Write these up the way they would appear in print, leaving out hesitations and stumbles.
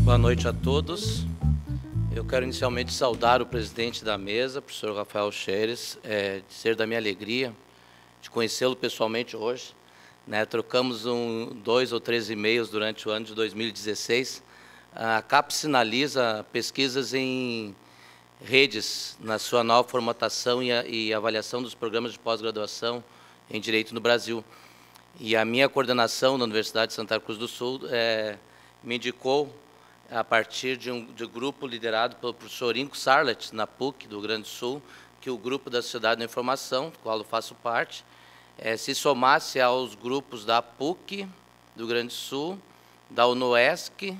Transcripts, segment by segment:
Boa noite a todos. Eu quero inicialmente saudar o presidente da mesa, professor Rafael Scheres, dizer da minha alegria de conhecê-lo pessoalmente hoje. Trocamos 2 ou 3 e-mails durante o ano de 2016. A CAPES sinaliza pesquisas em redes na sua nova formatação e avaliação dos programas de pós-graduação em Direito no Brasil. E a minha coordenação na Universidade de Santa Cruz do Sul me indicou, a partir de um grupo liderado pelo professor Inco Sarlet, na PUC do Rio Grande do Sul, que o grupo da Sociedade da Informação, do qual eu faço parte, se somasse aos grupos da PUC do Rio Grande do Sul, da UNOESC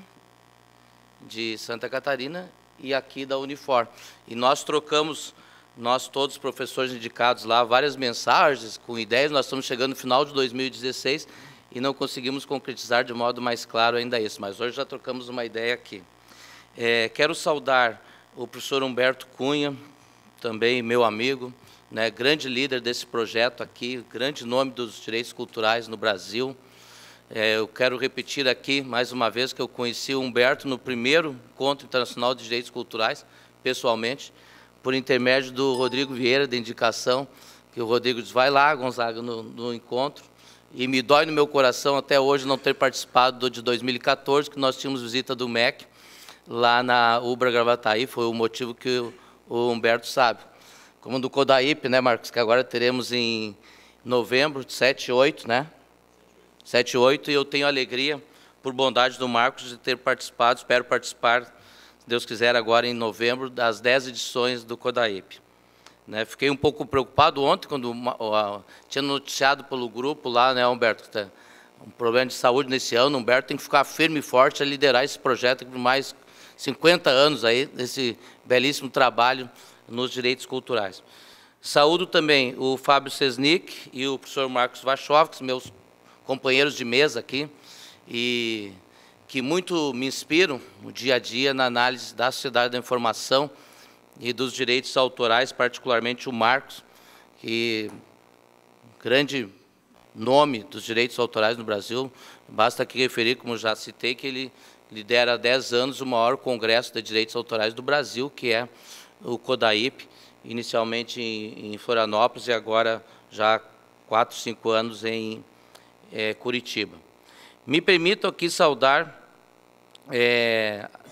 de Santa Catarina e aqui da Unifor. E nós trocamos, nós todos os professores indicados lá, várias mensagens com ideias. Nós estamos chegando no final de 2016 e não conseguimos concretizar de modo mais claro ainda isso, mas hoje já trocamos uma ideia aqui. Quero saudar o professor Humberto Cunha, também meu amigo, grande líder desse projeto aqui, grande nome dos direitos culturais no Brasil. Eu quero repetir aqui, mais uma vez, que eu conheci o Humberto no primeiro Encontro Internacional de Direitos Culturais, pessoalmente, por intermédio do Rodrigo Vieira, da indicação, que o Rodrigo diz, vai lá, Gonzaga, no encontro. E me dói no meu coração até hoje não ter participado do de 2014, que nós tínhamos visita do MEC, lá na Ubra Gravataí, foi o motivo que o Humberto sabe. Como do CODAIP, Marcos, que agora teremos em novembro, 7 e 8, 7 e 8, e eu tenho alegria, por bondade do Marcos, de ter participado, espero participar, se Deus quiser, agora em novembro, das 10 edições do CODAIP. Fiquei um pouco preocupado ontem, quando tinha noticiado pelo grupo lá, Humberto, que tem um problema de saúde nesse ano. O Humberto tem que ficar firme e forte a liderar esse projeto por mais 50 anos aí, desse belíssimo trabalho nos direitos culturais. Saúdo também o Fábio Sesnick e o professor Marcos Wachowski, meus companheiros de mesa aqui, e que muito me inspiram no dia a dia na análise da sociedade da informação e dos direitos autorais, particularmente o Marcos, que grande nome dos direitos autorais no Brasil. Basta aqui referir, como já citei, que ele lidera há 10 anos o maior congresso de direitos autorais do Brasil, que é o CODAIP, inicialmente em Florianópolis e agora já há 4, 5 anos em Curitiba. Me permito aqui saudar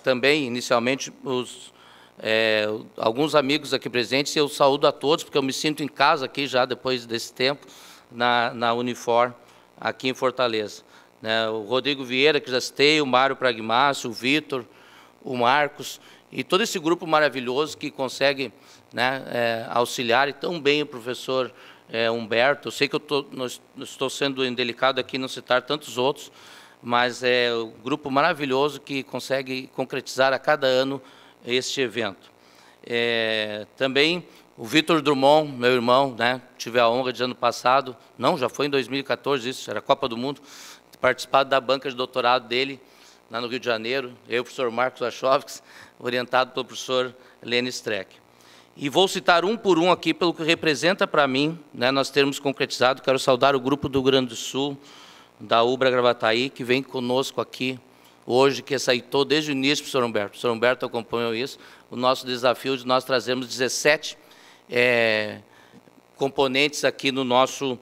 também, inicialmente, alguns amigos aqui presentes, e eu saúdo a todos, porque eu me sinto em casa aqui já, depois desse tempo, na Unifor, aqui em Fortaleza. O Rodrigo Vieira, que já citei, o Mário Pragmácio, o Vitor, o Marcos, e todo esse grupo maravilhoso que consegue auxiliar, e tão bem o professor Humberto. Eu sei que eu estou sendo indelicado aqui não citar tantos outros, mas é um grupo maravilhoso que consegue concretizar a cada ano este evento. Também o Vitor Drummond, meu irmão, tive a honra de ano passado, não, já foi em 2014 isso, era a Copa do Mundo, participado da banca de doutorado dele, lá no Rio de Janeiro, eu e o professor Marcos Wachowski, orientado pelo professor Lene Streck. E vou citar um por um aqui, pelo que representa para mim, nós termos concretizado. Quero saudar o grupo do Rio Grande do Sul, da Ubra Gravataí, que vem conosco aqui hoje, que aceitou desde o início, professor Humberto. O professor Humberto acompanhou isso, o nosso desafio de nós trazermos 17 componentes aqui no nosso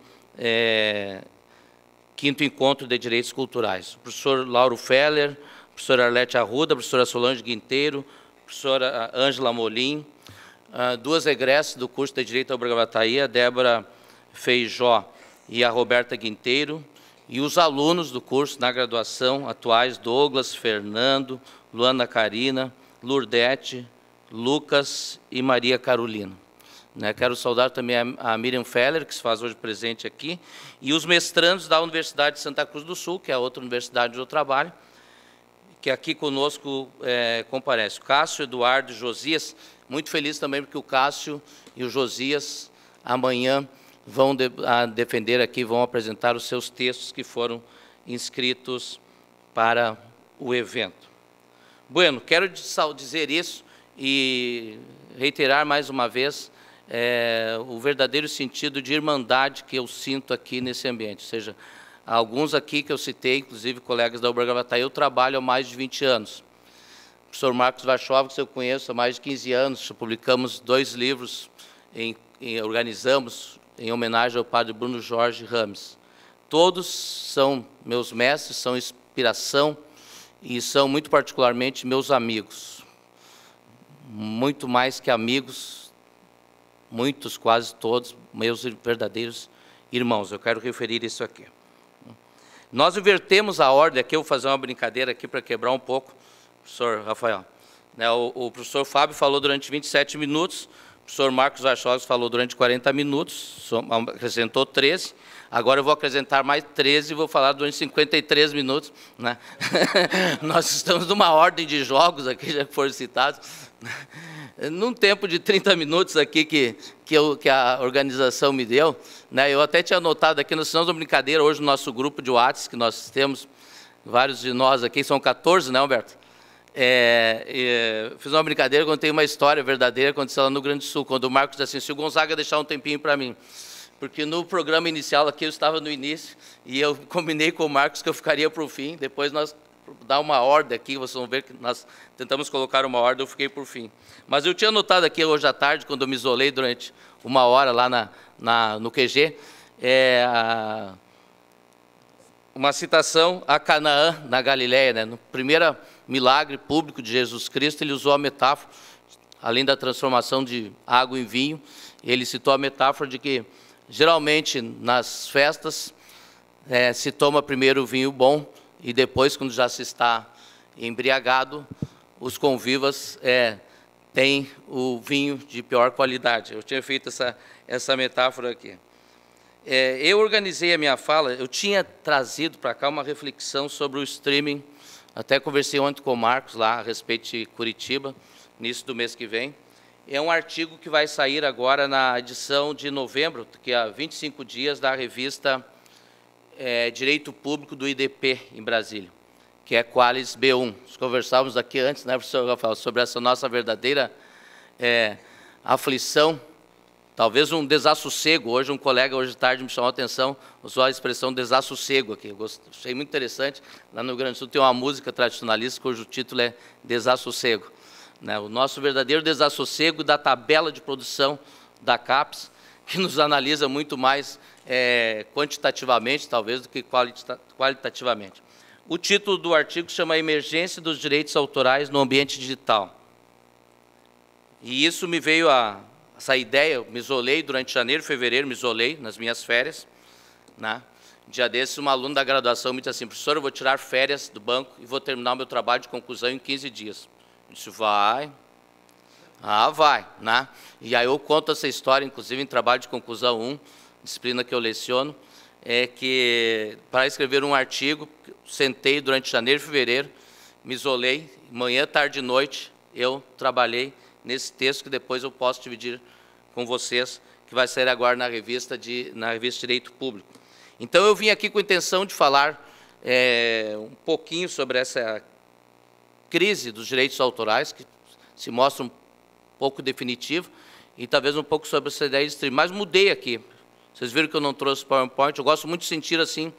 quinto encontro de direitos culturais. O professor Lauro Feller, a professora Arlete Arruda, a professora Solange Guinteiro, a professora Ângela Molim, 2 egressos do curso de Direito da Ubra Gravataí, a Débora Feijó e a Roberta Guinteiro, e os alunos do curso na graduação atuais, Douglas, Fernando, Luana Carina, Lurdete, Lucas e Maria Carolina. Quero saudar também a Miriam Feller, que se faz hoje presente aqui, e os mestrandos da Universidade de Santa Cruz do Sul, que é a outra universidade onde eu trabalho, que aqui conosco comparece. O Cássio, Eduardo e Josias, muito feliz também porque o Cássio e o Josias amanhã vão defender aqui, vão apresentar os seus textos que foram inscritos para o evento. Bueno, quero dizer isso e reiterar mais uma vez o verdadeiro sentido de irmandade que eu sinto aqui nesse ambiente. Ou seja, alguns aqui que eu citei, inclusive colegas da UBRA Gravataí, eu trabalho há mais de 20 anos. O professor Marcos Warchovsky, que eu conheço há mais de 15 anos, publicamos 2 livros, organizamos em homenagem ao padre Bruno Jorge Rames. Todos são meus mestres, são inspiração e são, muito particularmente, meus amigos. Muito mais que amigos, muitos, quase todos, meus verdadeiros irmãos. Eu quero referir isso aqui. Nós invertemos a ordem aqui, eu vou fazer uma brincadeira aqui para quebrar um pouco, professor Rafael. O professor Fábio falou durante 27 minutos, o professor Marcos Warchovsky falou durante 40 minutos, acrescentou 13, agora eu vou acrescentar mais 13 e vou falar durante 53 minutos. Né? Nós estamos numa ordem de jogos aqui, já foram citados, num tempo de 30 minutos aqui que a organização me deu, né? Eu até tinha anotado aqui, nós fizemos uma brincadeira hoje no nosso grupo de WhatsApp, que nós temos, vários de nós aqui, são 14, né, Humberto? Fiz uma brincadeira, contei uma história verdadeira, aconteceu lá no Rio Grande do Sul, quando o Marcos disse assim, se o Gonzaga deixar um tempinho para mim, porque no programa inicial aqui eu estava no início, e eu combinei com o Marcos que eu ficaria para o fim, depois nós dar uma ordem aqui, vocês vão ver que nós tentamos colocar uma ordem, eu fiquei por fim. Mas eu tinha anotado aqui hoje à tarde, quando eu me isolei durante uma hora lá no QG, uma citação a Canaã, na Galileia, né? No primeiro milagre público de Jesus Cristo, ele usou a metáfora, além da transformação de água em vinho, ele citou a metáfora de que, geralmente, nas festas, se toma primeiro o vinho bom, e depois, quando já se está embriagado, os convivas têm o vinho de pior qualidade. Eu tinha feito essa metáfora aqui. Eu organizei a minha fala, eu tinha trazido para cá uma reflexão sobre o streaming, até conversei ontem com o Marcos lá a respeito de Curitiba, início do mês que vem. É um artigo que vai sair agora na edição de novembro, que é há 25 dias, da revista Direito Público do IDP, em Brasília, que é Qualis B1. Nós conversávamos aqui antes, né, professor Rafael, sobre essa nossa verdadeira aflição, talvez um desassossego. Hoje, um colega, hoje de tarde, me chamou a atenção, usou a expressão desassossego aqui. Eu achei muito interessante. Lá no Rio Grande do Sul tem uma música tradicionalista cujo título é Desassossego. Né? O nosso verdadeiro desassossego da tabela de produção da CAPES, que nos analisa muito mais quantitativamente, talvez, do que qualitativamente. O título do artigo chama Emergência dos Direitos Autorais no Ambiente Digital. E isso me veio essa ideia, eu me isolei durante janeiro e fevereiro, me isolei nas minhas férias. Né? Um dia desses, uma aluna da graduação me disse assim, professor, eu vou tirar férias do banco e vou terminar o meu trabalho de conclusão em 15 dias. Eu disse, vai. Ah, vai. Né? E aí eu conto essa história, inclusive em trabalho de conclusão 1, disciplina que eu leciono, que para escrever um artigo, sentei durante janeiro e fevereiro, me isolei, manhã, tarde e noite, eu trabalhei nesse texto que depois eu posso dividir com vocês, que vai sair agora na revista Direito Público. Então, eu vim aqui com a intenção de falar um pouquinho sobre essa crise dos direitos autorais, que se mostra um pouco definitiva, e talvez um pouco sobre essa ideia de streaming. Mas mudei aqui. Vocês viram que eu não trouxe PowerPoint, eu gosto muito de sentir assim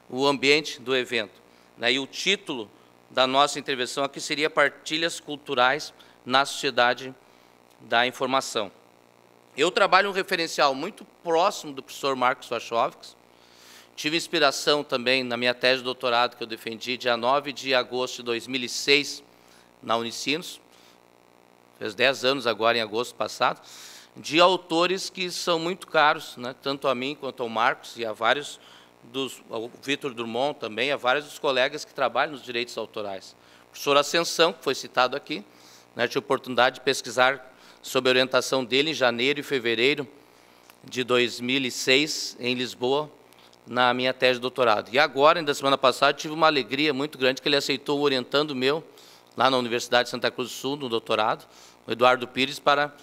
o ambiente do evento. Né? E o título da nossa intervenção aqui seria Partilhas Culturais na Sociedade da Informação. Eu trabalho um referencial muito próximo do professor Marcos Warchovsky. Tive inspiração também na minha tese de doutorado que eu defendi dia 9 de agosto de 2006 na Unicinos, fez 10 anos agora em agosto passado, de autores que são muito caros, né, tanto a mim quanto ao Marcos e a vários ao Victor Drummond também, a vários dos colegas que trabalham nos direitos autorais. O professor Ascensão, que foi citado aqui, né, tive a oportunidade de pesquisar sob a orientação dele em janeiro e fevereiro de 2006, em Lisboa, na minha tese de doutorado. E agora, ainda semana passada, tive uma alegria muito grande que ele aceitou o orientando meu, lá na Universidade de Santa Cruz do Sul, no doutorado, o Eduardo Pires, para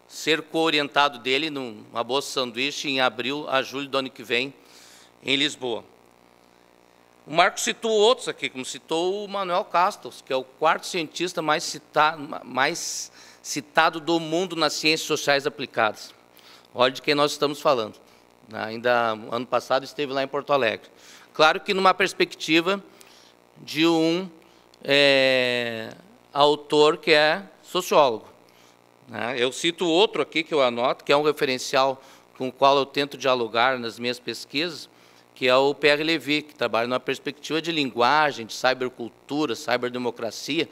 ser co-orientado dele numa bolsa sanduíche em abril a julho do ano que vem, em Lisboa. O Marcos citou outros aqui, como citou o Manuel Castells, que é o quarto cientista mais citado do mundo nas ciências sociais aplicadas. Olha de quem nós estamos falando. Ainda ano passado esteve lá em Porto Alegre. Claro que numa perspectiva de um autor que é sociólogo. Eu cito outro aqui que eu anoto, que é um referencial com o qual eu tento dialogar nas minhas pesquisas, que é o Pierre Levy, que trabalha numa perspectiva de linguagem, de cybercultura, cyberdemocracia,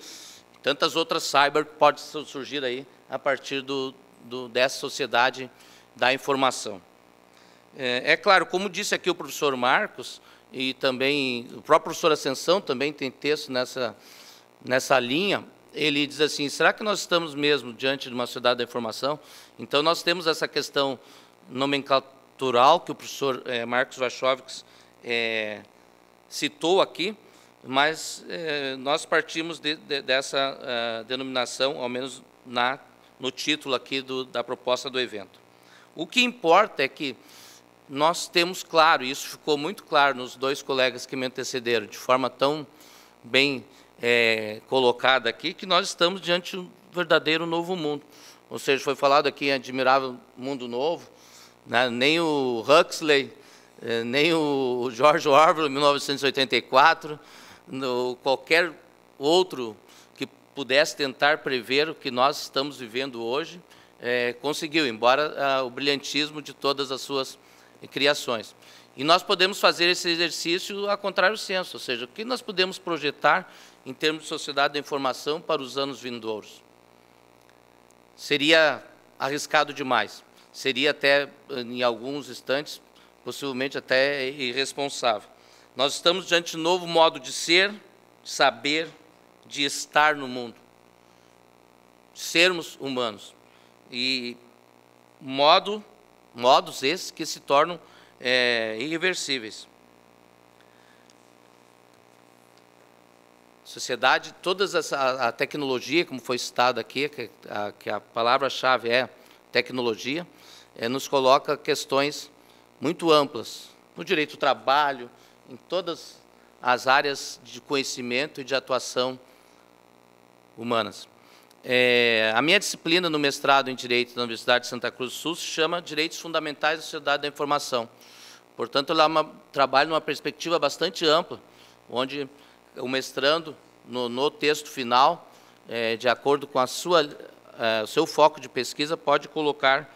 tantas outras cyber que podem surgir aí a partir dessa sociedade da informação. É claro, como disse aqui o professor Marcos, e também o próprio professor Ascensão também tem texto nessa linha, ele diz assim, será que nós estamos mesmo diante de uma sociedade da informação? Então, nós temos essa questão nomenclatural que o professor Marcos Wachowicz citou aqui, mas nós partimos dessa denominação, ao menos no título aqui da proposta do evento. O que importa é que nós temos claro, e isso ficou muito claro nos dois colegas que me antecederam, de forma tão bem colocada aqui, que nós estamos diante de um verdadeiro novo mundo. Ou seja, foi falado aqui em Admirável Mundo Novo, né? Nem o Huxley, nem o George Orwell, em 1984, qualquer outro que pudesse tentar prever o que nós estamos vivendo hoje, conseguiu, embora o brilhantismo de todas as suas criações. E nós podemos fazer esse exercício a contrário senso, ou seja, o que nós podemos projetar em termos de sociedade da informação para os anos vindouros. Seria arriscado demais, seria até, em alguns instantes, possivelmente até irresponsável. Nós estamos diante de um novo modo de ser, de saber, de estar no mundo, de sermos humanos. E modos esses que se tornam irreversíveis. Sociedade, a tecnologia, como foi citado aqui, que a palavra-chave é tecnologia, nos coloca questões muito amplas, no direito do trabalho, em todas as áreas de conhecimento e de atuação humanas. A minha disciplina no mestrado em Direito da Universidade de Santa Cruz do Sul se chama Direitos Fundamentais da Sociedade da Informação. Portanto, ela trabalha numa perspectiva bastante ampla, onde o mestrando, no texto final, de acordo com o seu foco de pesquisa, pode colocar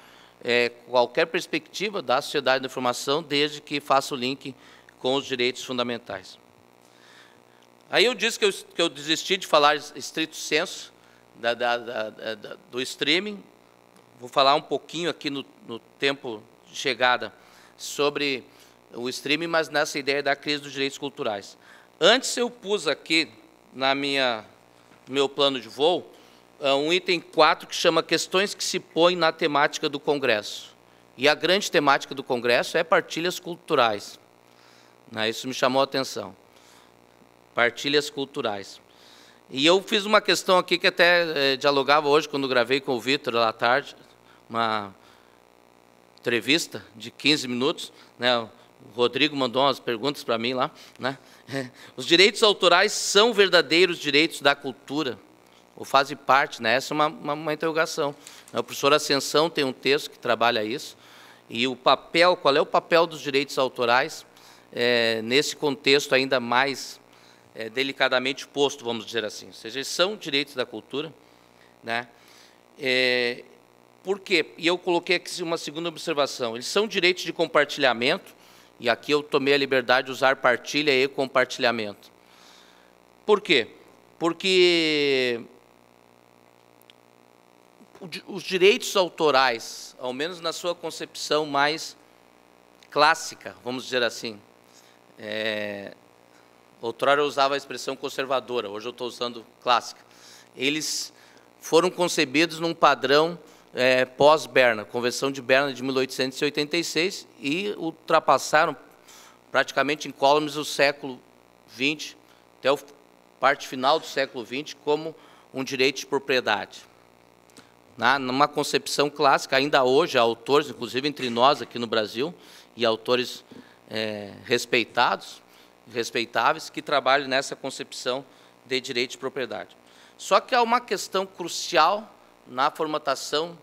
qualquer perspectiva da sociedade da informação, desde que faça o link com os direitos fundamentais. Aí eu disse que eu desisti de falar estrito senso do streaming. Vou falar um pouquinho aqui no tempo de chegada sobre o streaming, mas nessa ideia da crise dos direitos culturais. Antes eu pus aqui no meu plano de voo um item 4 que chama questões que se põem na temática do Congresso. E a grande temática do Congresso é partilhas culturais. Isso me chamou a atenção. Partilhas culturais. E eu fiz uma questão aqui que até dialogava hoje, quando gravei com o Vitor lá à tarde, uma entrevista de 15 minutos, né? O Rodrigo mandou umas perguntas para mim lá, né? Os direitos autorais são verdadeiros direitos da cultura? Ou fazem parte, né? Essa é uma interrogação. O professor Ascensão tem um texto que trabalha isso, e qual é o papel dos direitos autorais nesse contexto ainda mais delicadamente posto, vamos dizer assim. Ou seja, eles são direitos da cultura, né? Por quê? E eu coloquei aqui uma segunda observação. Eles são direitos de compartilhamento, e aqui eu tomei a liberdade de usar partilha e compartilhamento. Por quê? Porque os direitos autorais, ao menos na sua concepção mais clássica, vamos dizer assim, outrora eu usava a expressão conservadora, hoje eu estou usando clássica. Eles foram concebidos num padrão pós-Berna, Convenção de Berna de 1886, e ultrapassaram praticamente incólumes do século XX, até a parte final do século XX, como um direito de propriedade. Numa concepção clássica, ainda hoje, há autores, inclusive entre nós aqui no Brasil, e autores respeitáveis, que trabalham nessa concepção de direito de propriedade. Só que há uma questão crucial na formatação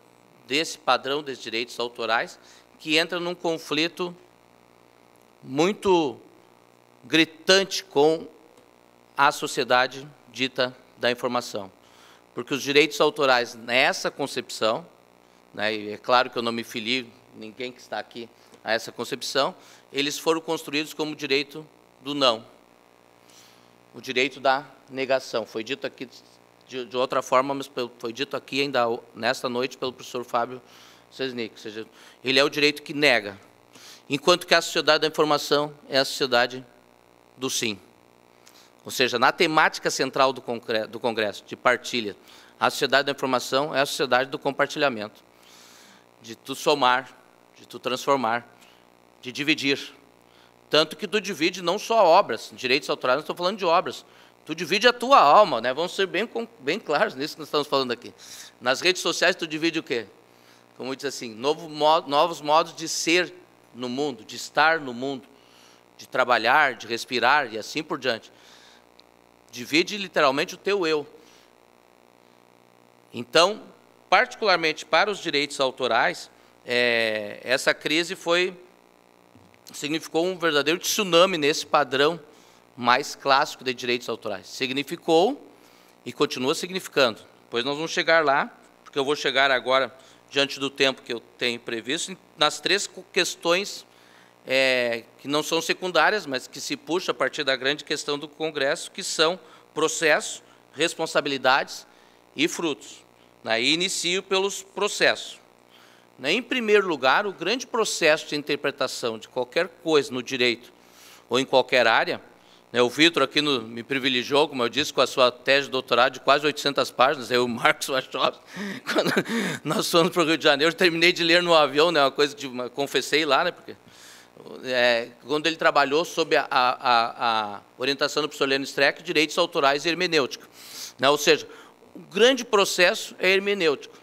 desse padrão dos direitos autorais, que entra num conflito muito gritante com a sociedade dita da informação. Porque os direitos autorais nessa concepção, né, e é claro que eu não me filio, ninguém que está aqui, a essa concepção, eles foram construídos como direito do não, o direito da negação. Foi dito aqui de outra forma, mas foi dito aqui ainda nesta noite pelo professor Fábio Sesnick, ou seja, ele é o direito que nega, enquanto que a sociedade da informação é a sociedade do sim. Ou seja, na temática central do Congresso, de partilha, a sociedade da informação é a sociedade do compartilhamento, de tu somar, de tu transformar, de dividir. Tanto que tu divide não só obras, direitos autorais, não estou falando de obras, tu divide a tua alma, né? Vamos ser bem claros nisso que nós estamos falando aqui. Nas redes sociais tu divide o quê? Como diz assim, novos modos de ser no mundo, de estar no mundo, de trabalhar, de respirar e assim por diante. Divide literalmente o teu eu. Então, particularmente para os direitos autorais, essa crise significou um verdadeiro tsunami nesse padrão mais clássico de direitos autorais. Significou e continua significando. Depois nós vamos chegar lá, porque eu vou chegar agora, diante do tempo que eu tenho previsto, nas três questões que não são secundárias, mas que se puxa a partir da grande questão do Congresso, que são processo, responsabilidades e frutos. E inicio pelos processos. Em primeiro lugar, o grande processo de interpretação de qualquer coisa no direito ou em qualquer área, o Vitor aqui me privilegiou, como eu disse, com a sua tese de doutorado de quase 800 páginas, eu e o Marcos Wachowski, quando nós fomos para o Rio de Janeiro, eu terminei de ler no avião, uma coisa que confessei lá, porque quando ele trabalhou sob a orientação do professor Lênin Streck, direitos autorais e hermenêutica. Ou seja, o grande processo é hermenêutico.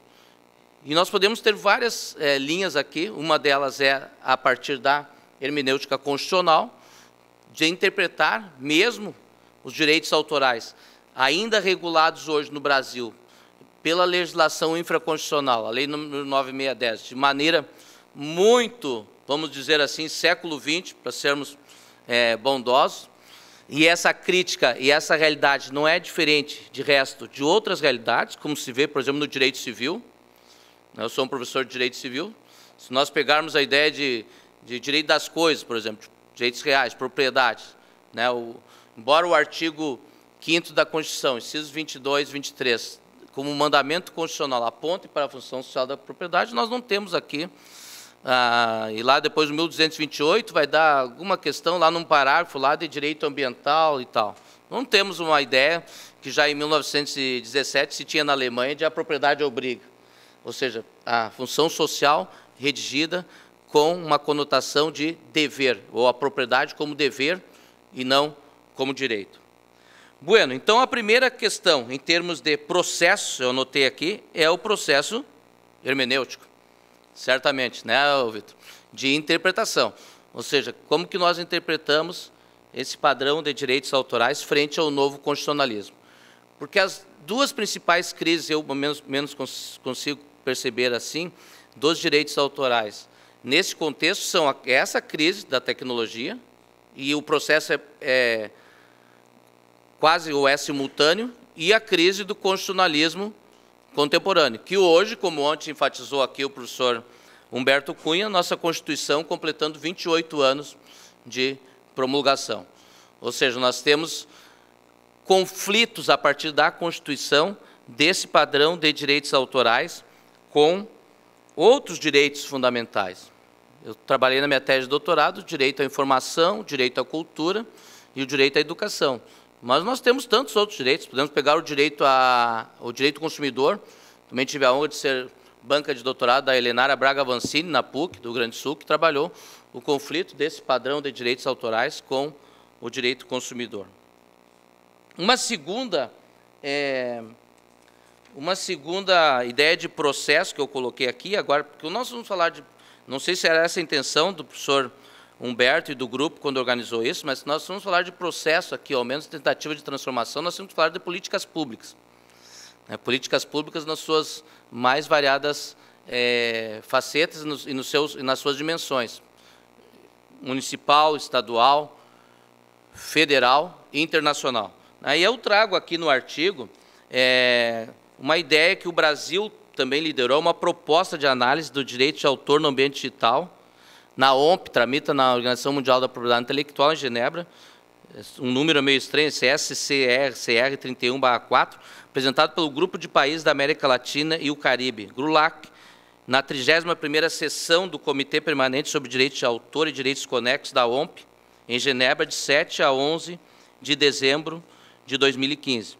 E nós podemos ter várias linhas aqui, uma delas é a partir da hermenêutica constitucional, de interpretar mesmo os direitos autorais, ainda regulados hoje no Brasil, pela legislação infraconstitucional, a Lei nº 9610, de maneira muito, vamos dizer assim, século XX, para sermos bondosos, e essa crítica e essa realidade não é diferente, de resto, de outras realidades, como se vê, por exemplo, no direito civil. Eu sou um professor de direito civil. Se nós pegarmos a ideia de direito das coisas, por exemplo, direitos reais, propriedade, embora o artigo 5º da Constituição, incisos 22 e 23, como mandamento constitucional aponte para a função social da propriedade, nós não temos aqui, e lá depois do 1228 vai dar alguma questão lá num parágrafo lá de direito ambiental e tal. Não temos uma ideia que já em 1917 se tinha na Alemanha de a propriedade obriga. Ou seja, a função social redigida com uma conotação de dever, ou a propriedade como dever e não como direito. Bueno, então a primeira questão, em termos de processo, eu anotei aqui, é o processo hermenêutico, certamente, né, Vitor? De interpretação, ou seja, como que nós interpretamos esse padrão de direitos autorais frente ao novo constitucionalismo. Porque as duas principais crises, eu menos consigo perceber assim, dos direitos autorais, nesse contexto, são essa crise da tecnologia, e o processo quase ou simultâneo, e a crise do constitucionalismo contemporâneo, que hoje, como ontem enfatizou aqui o professor Humberto Cunha, nossa Constituição completando 28 anos de promulgação. Ou seja, nós temos conflitos a partir da Constituição desse padrão de direitos autorais com outros direitos fundamentais. Eu trabalhei na minha tese de doutorado, direito à informação, direito à cultura e o direito à educação. Mas nós temos tantos outros direitos, podemos pegar o direito ao consumidor, também tive a honra de ser banca de doutorado da Helenara Braga Vancini, na PUC, do Rio Grande do Sul, que trabalhou o conflito desse padrão de direitos autorais com o direito consumidor. Uma segunda ideia de processo que eu coloquei aqui, agora, porque nós vamos falar de... Não sei se era essa a intenção do professor Humberto e do grupo quando organizou isso, mas nós vamos falar de processo aqui, ao menos tentativa de transformação, nós vamos falar de políticas públicas. Políticas públicas nas suas mais variadas facetas e nas suas dimensões. Municipal, estadual, federal e internacional. Aí eu trago aqui no artigo uma ideia que o Brasil também liderou, uma proposta de análise do direito de autor no ambiente digital, na OMP, tramita na Organização Mundial da Propriedade Intelectual, em Genebra, um número meio estranho, CR 31/4, apresentado pelo Grupo de Países da América Latina e o Caribe, GRULAC, na 31ª sessão do Comitê Permanente sobre Direitos de Autor e Direitos Conexos da OMP, em Genebra, de 7 a 11 de dezembro de 2015.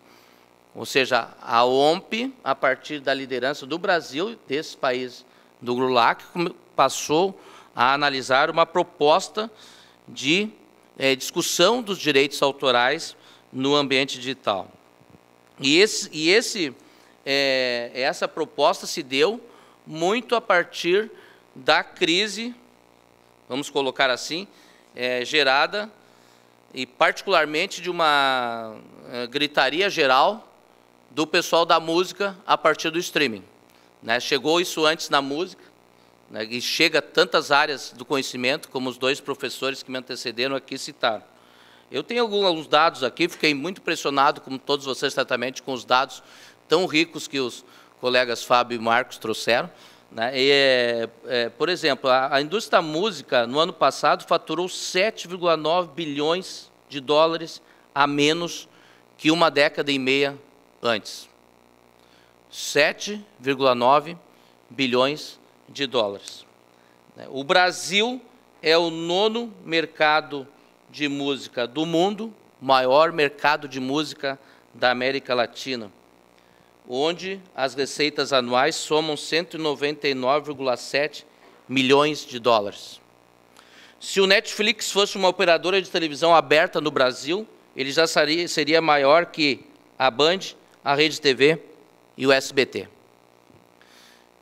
Ou seja, a OMP, a partir da liderança do Brasil, desses países do GRULAC, passou a analisar uma proposta de discussão dos direitos autorais no ambiente digital. E essa proposta se deu muito a partir da crise, vamos colocar assim, gerada, e particularmente de uma gritaria geral do pessoal da música a partir do streaming. Chegou isso antes na música, e chega a tantas áreas do conhecimento, como os dois professores que me antecederam aqui citaram. Eu tenho alguns dados aqui, fiquei muito impressionado, como todos vocês certamente, com os dados tão ricos que os colegas Fábio e Marcos trouxeram. Por exemplo, a indústria da música, no ano passado, faturou 7,9 bilhões de dólares a menos que uma década e meia antes. 7,9 bilhões de dólares. O Brasil é o 9º mercado de música do mundo, maior mercado de música da América Latina, onde as receitas anuais somam 199,7 milhões de dólares. Se o Netflix fosse uma operadora de televisão aberta no Brasil, ele já seria maior que a Band, a Rede TV e o SBT.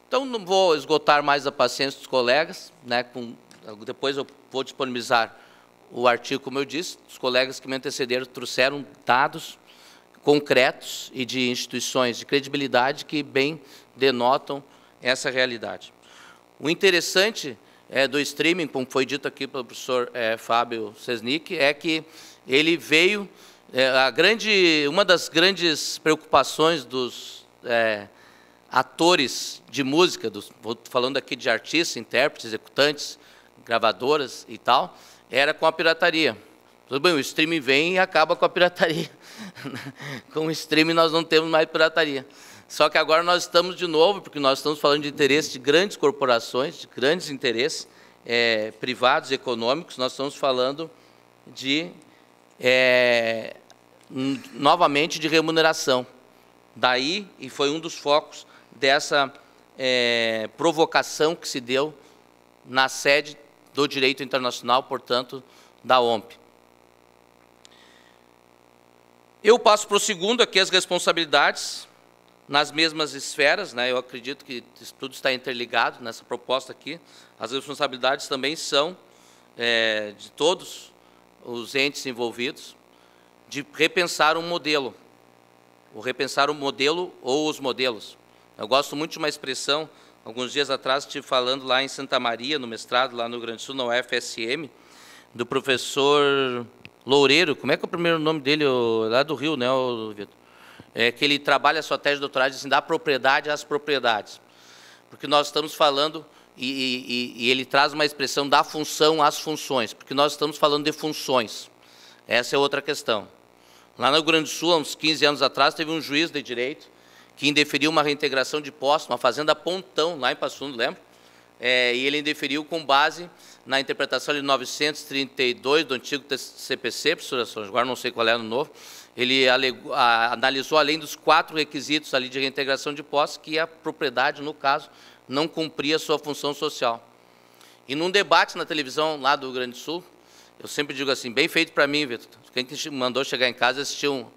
Então, não vou esgotar mais a paciência dos colegas, depois eu vou disponibilizar o artigo, como eu disse, os colegas que me antecederam trouxeram dados concretos e de instituições de credibilidade que bem denotam essa realidade. O interessante do streaming, como foi dito aqui pelo professor Fábio Sesnick, é que ele veio, uma das grandes preocupações dos atores de música, vou falando aqui de artistas, intérpretes, executantes, gravadoras e tal, era com a pirataria. Tudo bem, o streaming vem e acaba com a pirataria. Com o streaming nós não temos mais pirataria. Só que agora nós estamos de novo, porque nós estamos falando de interesse de grandes corporações, de grandes interesses privados, econômicos, nós estamos falando de, novamente, de remuneração. Daí, e foi um dos focos dessa provocação que se deu na sede do direito internacional, portanto, da OMP. Eu passo para o segundo aqui, as responsabilidades nas mesmas esferas, eu acredito que isso tudo está interligado nessa proposta aqui. As responsabilidades também são de todos os entes envolvidos, de repensar um modelo, ou os modelos. Eu gosto muito de uma expressão, alguns dias atrás estive falando lá em Santa Maria, no mestrado, lá no Rio Grande do Sul, na UFSM, do professor Loureiro, como é que é o primeiro nome dele, lá do Rio, né, Vitor? Que ele trabalha a sua tese de doutorado assim, da propriedade às propriedades. Porque nós estamos falando, e ele traz uma expressão da função às funções, porque nós estamos falando de funções. Essa é outra questão. Lá no Rio Grande do Sul, há uns 15 anos atrás, teve um juiz de direito que indeferiu uma reintegração de posse, uma fazenda Pontão, lá em Passo Fundo, lembra? E ele indeferiu com base na interpretação de 932 do antigo CPC, professora Solange, agora não sei qual é no novo, ele analisou, além dos 4 requisitos ali de reintegração de posse, que a propriedade, no caso, não cumpria a sua função social. E num debate na televisão lá do Rio Grande do Sul, eu sempre digo assim, bem feito para mim, Vitor, quem te mandou chegar em casa assistiu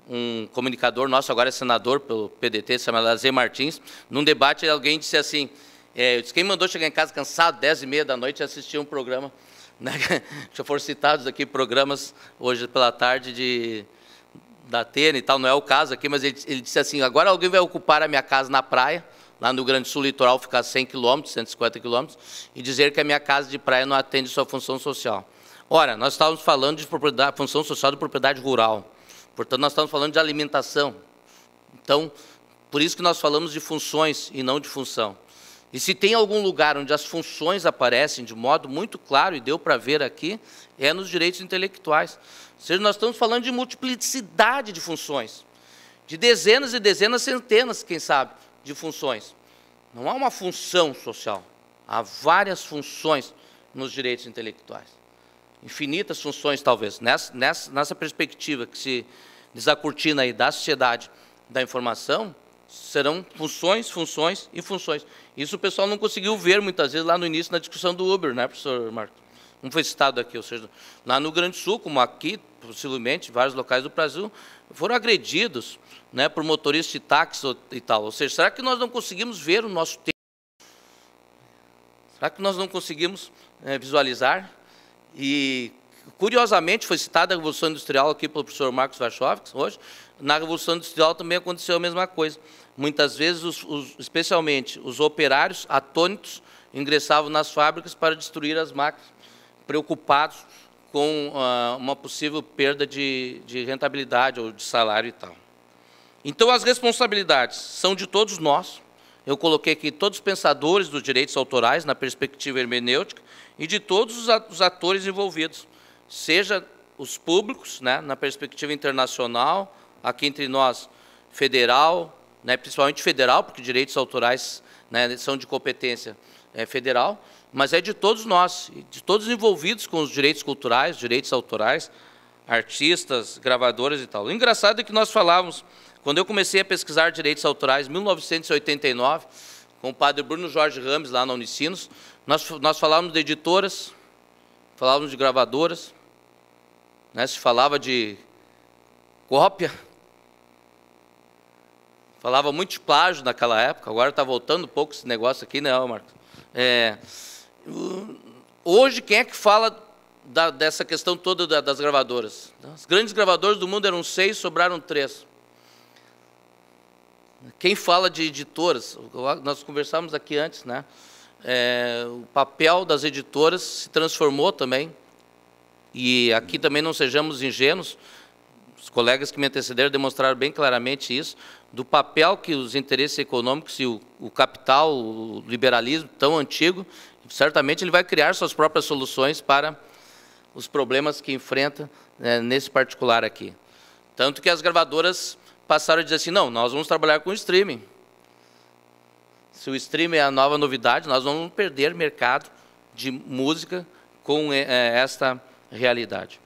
um comunicador nosso, agora é senador pelo PDT, se chama Lazer Martins, num debate alguém disse assim, quem mandou chegar em casa cansado, 10h30 da noite, assistir um programa, né, já foram citados aqui programas hoje pela tarde da Atena e tal, não é o caso aqui, mas ele disse assim, agora alguém vai ocupar a minha casa na praia, lá no Rio Grande do Sul, litoral, ficar 100 km, 150 km, e dizer que a minha casa de praia não atende sua função social. Ora, nós estávamos falando de função social de propriedade rural, portanto, nós estamos falando de alimentação. Então, por isso que nós falamos de funções e não de função. E se tem algum lugar onde as funções aparecem de modo muito claro, e deu para ver aqui, é nos direitos intelectuais. Ou seja, nós estamos falando de multiplicidade de funções, de dezenas e dezenas, centenas, quem sabe, de funções. Não há uma função social, há várias funções nos direitos intelectuais. Infinitas funções, talvez. Nessa perspectiva que se desacortina aí da sociedade da informação, serão funções, funções e funções. Isso o pessoal não conseguiu ver muitas vezes lá no início na discussão do Uber, né, professor Marcos? Não foi citado aqui, ou seja, lá no Rio Grande do Sul, como aqui, possivelmente, vários locais do Brasil, foram agredidos, né, por motoristas de táxi e tal. Ou seja, será que nós não conseguimos ver o nosso tempo? Será que nós não conseguimos visualizar? E, curiosamente, foi citada a Revolução Industrial aqui pelo professor Marcos Warchowiecki hoje. Na Revolução Industrial também aconteceu a mesma coisa. Muitas vezes, especialmente os operários atônitos, ingressavam nas fábricas para destruir as máquinas, preocupados com uma possível perda de rentabilidade ou de salário e tal. Então, as responsabilidades são de todos nós. Eu coloquei aqui todos os pensadores dos direitos autorais na perspectiva hermenêutica e de todos os atores envolvidos, seja os públicos, né, na perspectiva internacional, aqui entre nós, federal, né, principalmente federal, porque direitos autorais, né, são de competência federal, mas é de todos nós, de todos envolvidos com os direitos culturais, direitos autorais, artistas, gravadoras e tal. O engraçado é que nós falávamos, quando eu comecei a pesquisar direitos autorais, em 1989, com o padre Bruno Jorge Rames, lá na Unicinos, nós falávamos de editoras, falávamos de gravadoras, né, se falava de cópia, falava muito de plágio naquela época, agora está voltando um pouco esse negócio aqui, né, Marcos? Hoje, quem é que fala dessa questão toda das gravadoras? As grandes gravadoras do mundo eram 6, sobraram 3. Quem fala de editoras? Nós conversamos aqui antes, né? O papel das editoras se transformou também, e aqui também não sejamos ingênuos, os colegas que me antecederam demonstraram bem claramente isso, do papel que os interesses econômicos e o capital, o liberalismo tão antigo, certamente ele vai criar suas próprias soluções para os problemas que enfrenta, nesse particular aqui. Tanto que as gravadoras passaram a dizer assim, não, nós vamos trabalhar com o streaming. Se o streaming é a nova novidade, nós vamos perder mercado de música com esta realidade.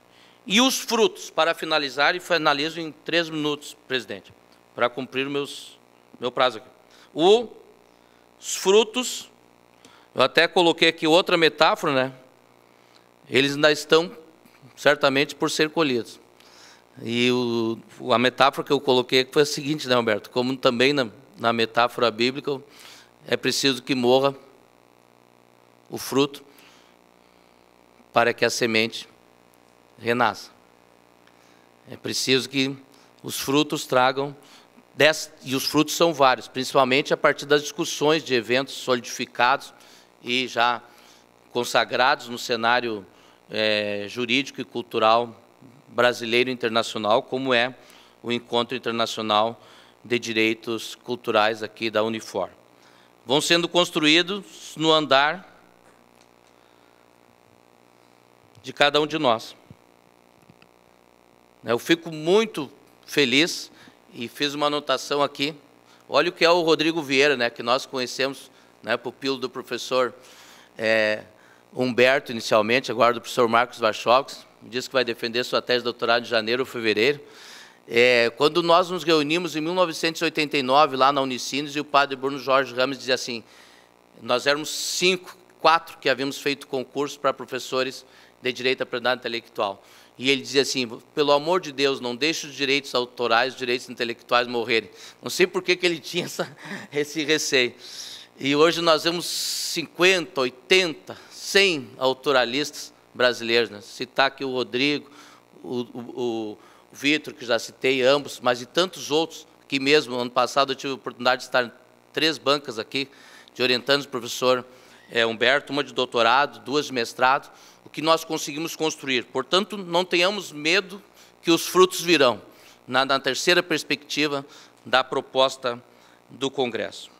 E os frutos, para finalizar, e finalizo em 3 minutos, presidente, para cumprir meu prazo aqui. Os frutos, eu até coloquei aqui outra metáfora, né? Eles ainda estão, certamente, por ser colhidos. E a metáfora que eu coloquei aqui foi a seguinte, né, Humberto? Como também na metáfora bíblica, é preciso que morra o fruto para que a semente renasça. É preciso que os frutos tragam, e os frutos são vários, principalmente a partir das discussões de eventos solidificados e já consagrados no cenário jurídico e cultural brasileiro e internacional, como é o Encontro Internacional de Direitos Culturais aqui da Unifor. Vão sendo construídos no andar de cada um de nós. Eu fico muito feliz e fiz uma anotação aqui. Olha o que é o Rodrigo Vieira, né, que nós conhecemos, né, pupilo do professor Humberto, inicialmente, agora do professor Marcos Warchowiecki, disse que vai defender sua tese de doutorado em janeiro ou fevereiro. Quando nós nos reunimos em 1989, lá na Unicinos, e o padre Bruno Jorge Ramos dizia assim, nós éramos 4 que havíamos feito concurso para professores de direito à propriedade intelectual. E ele dizia assim, pelo amor de Deus, não deixe os direitos autorais, os direitos intelectuais morrerem. Não sei por que ele tinha esse receio. E hoje nós vemos 50, 80, 100 autoralistas brasileiros, né? Citar aqui o Rodrigo, o Vitor, que já citei, ambos, mas e tantos outros, que mesmo, ano passado eu tive a oportunidade de estar em 3 bancas aqui, de orientandos, professor Humberto, uma de doutorado, 2 de mestrado, o que nós conseguimos construir. Portanto, não tenhamos medo que os frutos virão, na terceira perspectiva da proposta do Congresso.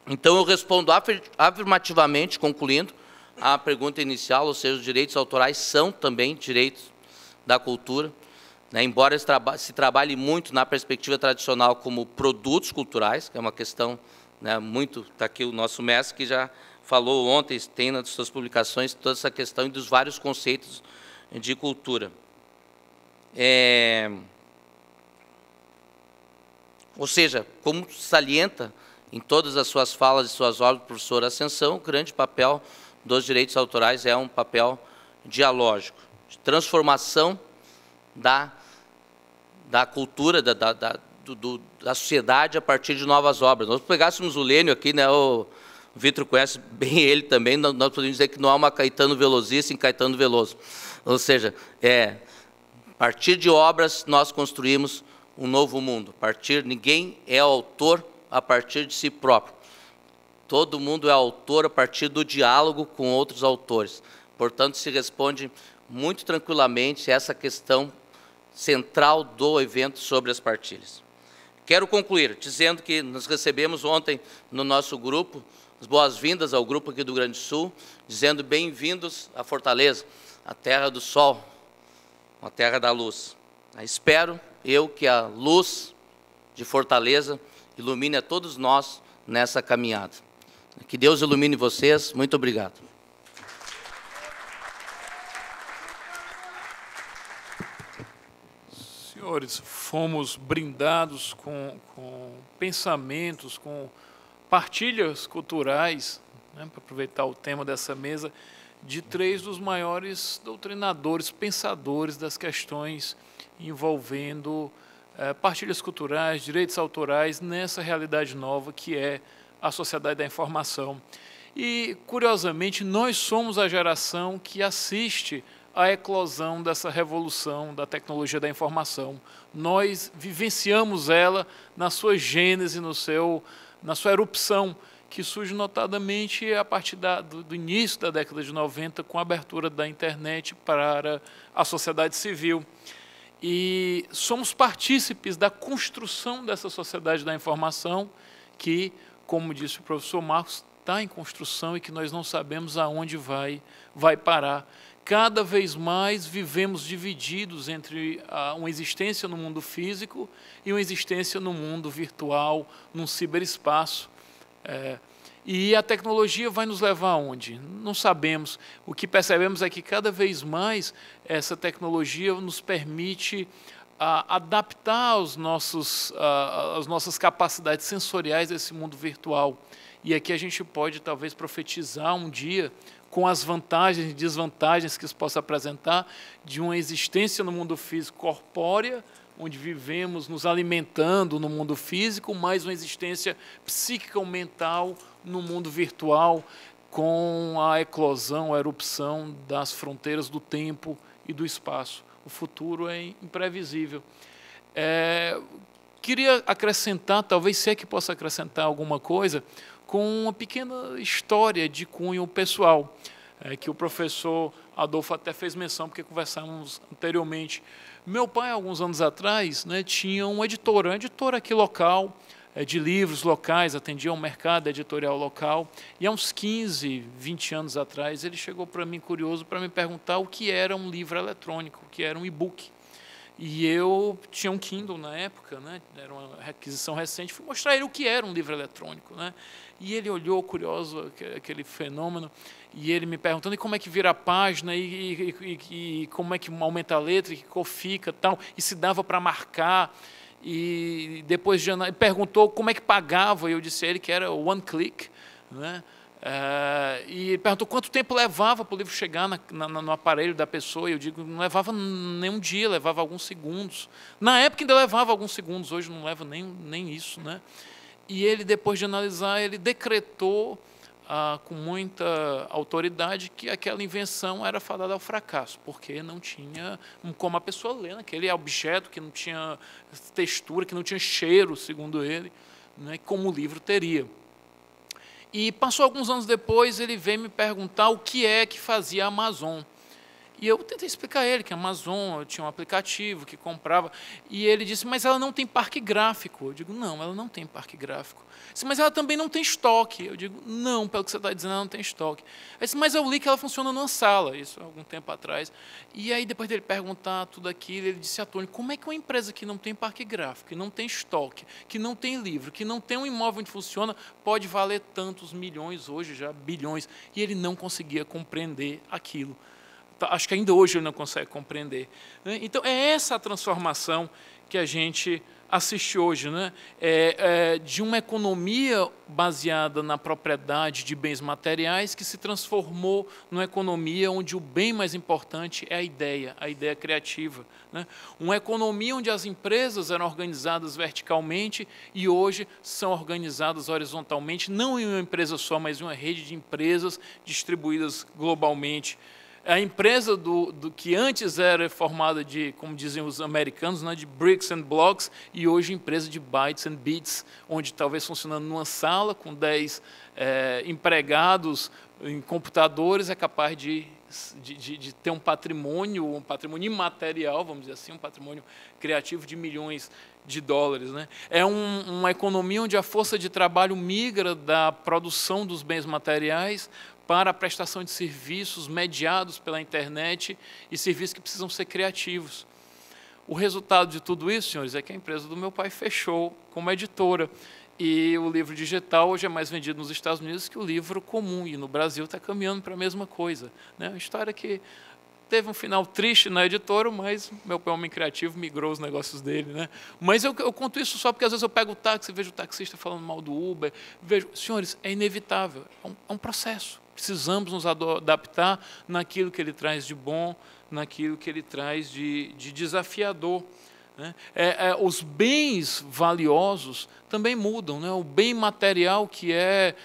Então, eu respondo afirmativamente, concluindo a pergunta inicial, ou seja, os direitos autorais são também direitos da cultura, né, embora se trabalhe muito na perspectiva tradicional como produtos culturais, que é uma questão, né, muito, está aqui o nosso mestre, que já falou ontem, tem nas suas publicações, toda essa questão e dos vários conceitos de cultura. Ou seja, como salienta em todas as suas falas e suas obras do professor Ascensão, o grande papel dos direitos autorais é um papel dialógico, de transformação da cultura, da sociedade a partir de novas obras. Nós pegássemos o Lênio aqui, né, o Vitor conhece bem ele também, nós podemos dizer que não há uma Caetano Velozista em Caetano Veloso. Ou seja, a partir de obras nós construímos um novo mundo. Ninguém é autor a partir de si próprio. Todo mundo é autor a partir do diálogo com outros autores. Portanto, se responde muito tranquilamente essa questão central do evento sobre as partilhas. Quero concluir dizendo que nós recebemos ontem no nosso grupo as boas-vindas ao grupo aqui do Rio Grande do Sul, dizendo bem-vindos à Fortaleza, a terra do sol, a terra da luz. Espero eu que a luz de Fortaleza ilumine a todos nós nessa caminhada. Que Deus ilumine vocês. Muito obrigado. Senhores, fomos brindados com pensamentos, com partilhas culturais, né, para aproveitar o tema dessa mesa, de 3 dos maiores doutrinadores, pensadores das questões envolvendo partilhas culturais, direitos autorais, nessa realidade nova que é a sociedade da informação. E, curiosamente, nós somos a geração que assiste à eclosão dessa revolução da tecnologia da informação. Nós vivenciamos ela na sua gênese, na sua erupção, que surge notadamente a partir do início da década de 90, com a abertura da internet para a sociedade civil. E somos partícipes da construção dessa sociedade da informação, que, como disse o professor Marcos, está em construção e que nós não sabemos aonde vai parar. Cada vez mais vivemos divididos entre uma existência no mundo físico e uma existência no mundo virtual, num ciberespaço. E a tecnologia vai nos levar aonde? Não sabemos. O que percebemos é que cada vez mais essa tecnologia nos permite adaptar as nossas capacidades sensoriais desse mundo virtual. E aqui a gente pode talvez profetizar um dia com as vantagens e desvantagens que isso possa apresentar de uma existência no mundo físico corpórea, onde vivemos nos alimentando no mundo físico, mais uma existência psíquica ou mental no mundo virtual, com a eclosão, a erupção das fronteiras do tempo e do espaço. O futuro é imprevisível. Queria acrescentar, talvez se é que possa acrescentar alguma coisa, com uma pequena história de cunho pessoal, que o professor Adolfo até fez menção, porque conversamos anteriormente. Meu pai, alguns anos atrás, né, tinha uma editora aqui local, de livros locais, atendia ao mercado editorial local, e há uns 15, 20 anos atrás, ele chegou para mim curioso para me perguntar o que era um livro eletrônico, o que era um e-book. E eu tinha um Kindle na época, né? Era uma requisição recente, fui mostrar a ele o que era um livro eletrônico, né? E ele olhou curioso aquele fenômeno, e ele me perguntando: e como é que vira a página, e como é que aumenta a letra, e que cor fica, tal, e se dava para marcar. E depois perguntou como é que pagava, e eu disse a ele que era one click, né? E perguntou quanto tempo levava para o livro chegar no aparelho da pessoa, e eu digo, não levava nem um dia, levava alguns segundos. Na época ainda levava alguns segundos, hoje não leva nem isso, né? E ele, depois de analisar, ele decretou com muita autoridade que aquela invenção era fadada ao fracasso, porque não tinha como a pessoa ler naquele objeto que não tinha textura, que não tinha cheiro, segundo ele, né, como o livro teria. E passou alguns anos depois, ele veio me perguntar o que é que fazia a Amazon. E eu tentei explicar a ele que a Amazon tinha um aplicativo que comprava. E ele disse, mas ela não tem parque gráfico. Eu digo, não, ela não tem parque gráfico. Ele disse, mas ela também não tem estoque. Eu digo, não, pelo que você está dizendo, ela não tem estoque. Ele disse, mas eu li que ela funciona numa sala, isso há algum tempo atrás. E aí, depois dele perguntar tudo aquilo, ele disse a Tony, como é que uma empresa que não tem parque gráfico, que não tem estoque, que não tem livro, que não tem um imóvel onde funciona, pode valer tantos milhões, hoje já bilhões? E ele não conseguia compreender aquilo. Acho que ainda hoje ele não consegue compreender. Então, é essa a transformação que a gente assiste hoje, né? De uma economia baseada na propriedade de bens materiais que se transformou numa economia onde o bem mais importante é a ideia criativa, né? Uma economia onde as empresas eram organizadas verticalmente e hoje são organizadas horizontalmente, não em uma empresa só, mas em uma rede de empresas distribuídas globalmente. A empresa do que antes era formada de, como dizem os americanos, né, de bricks and blocks, e hoje empresa de bytes and bits, onde talvez funcionando numa sala com 10 empregados em computadores é capaz de ter um patrimônio imaterial, vamos dizer assim, um patrimônio criativo de milhões de dólares, né? É uma economia onde a força de trabalho migra da produção dos bens materiais para a prestação de serviços mediados pela internet e serviços que precisam ser criativos. O resultado de tudo isso, senhores, é que a empresa do meu pai fechou como editora. E o livro digital hoje é mais vendido nos Estados Unidos que o livro comum. E no Brasil está caminhando para a mesma coisa, né? Uma história que teve um final triste na editora, mas meu pai, homem criativo, migrou os negócios dele, né? Mas eu conto isso só porque às vezes eu pego o táxi, vejo o taxista falando mal do Uber, vejo, senhores, é inevitável, é um processo. Precisamos nos adaptar naquilo que ele traz de bom, naquilo que ele traz de desafiador, né? Os bens valiosos também mudam, né? O bem material que é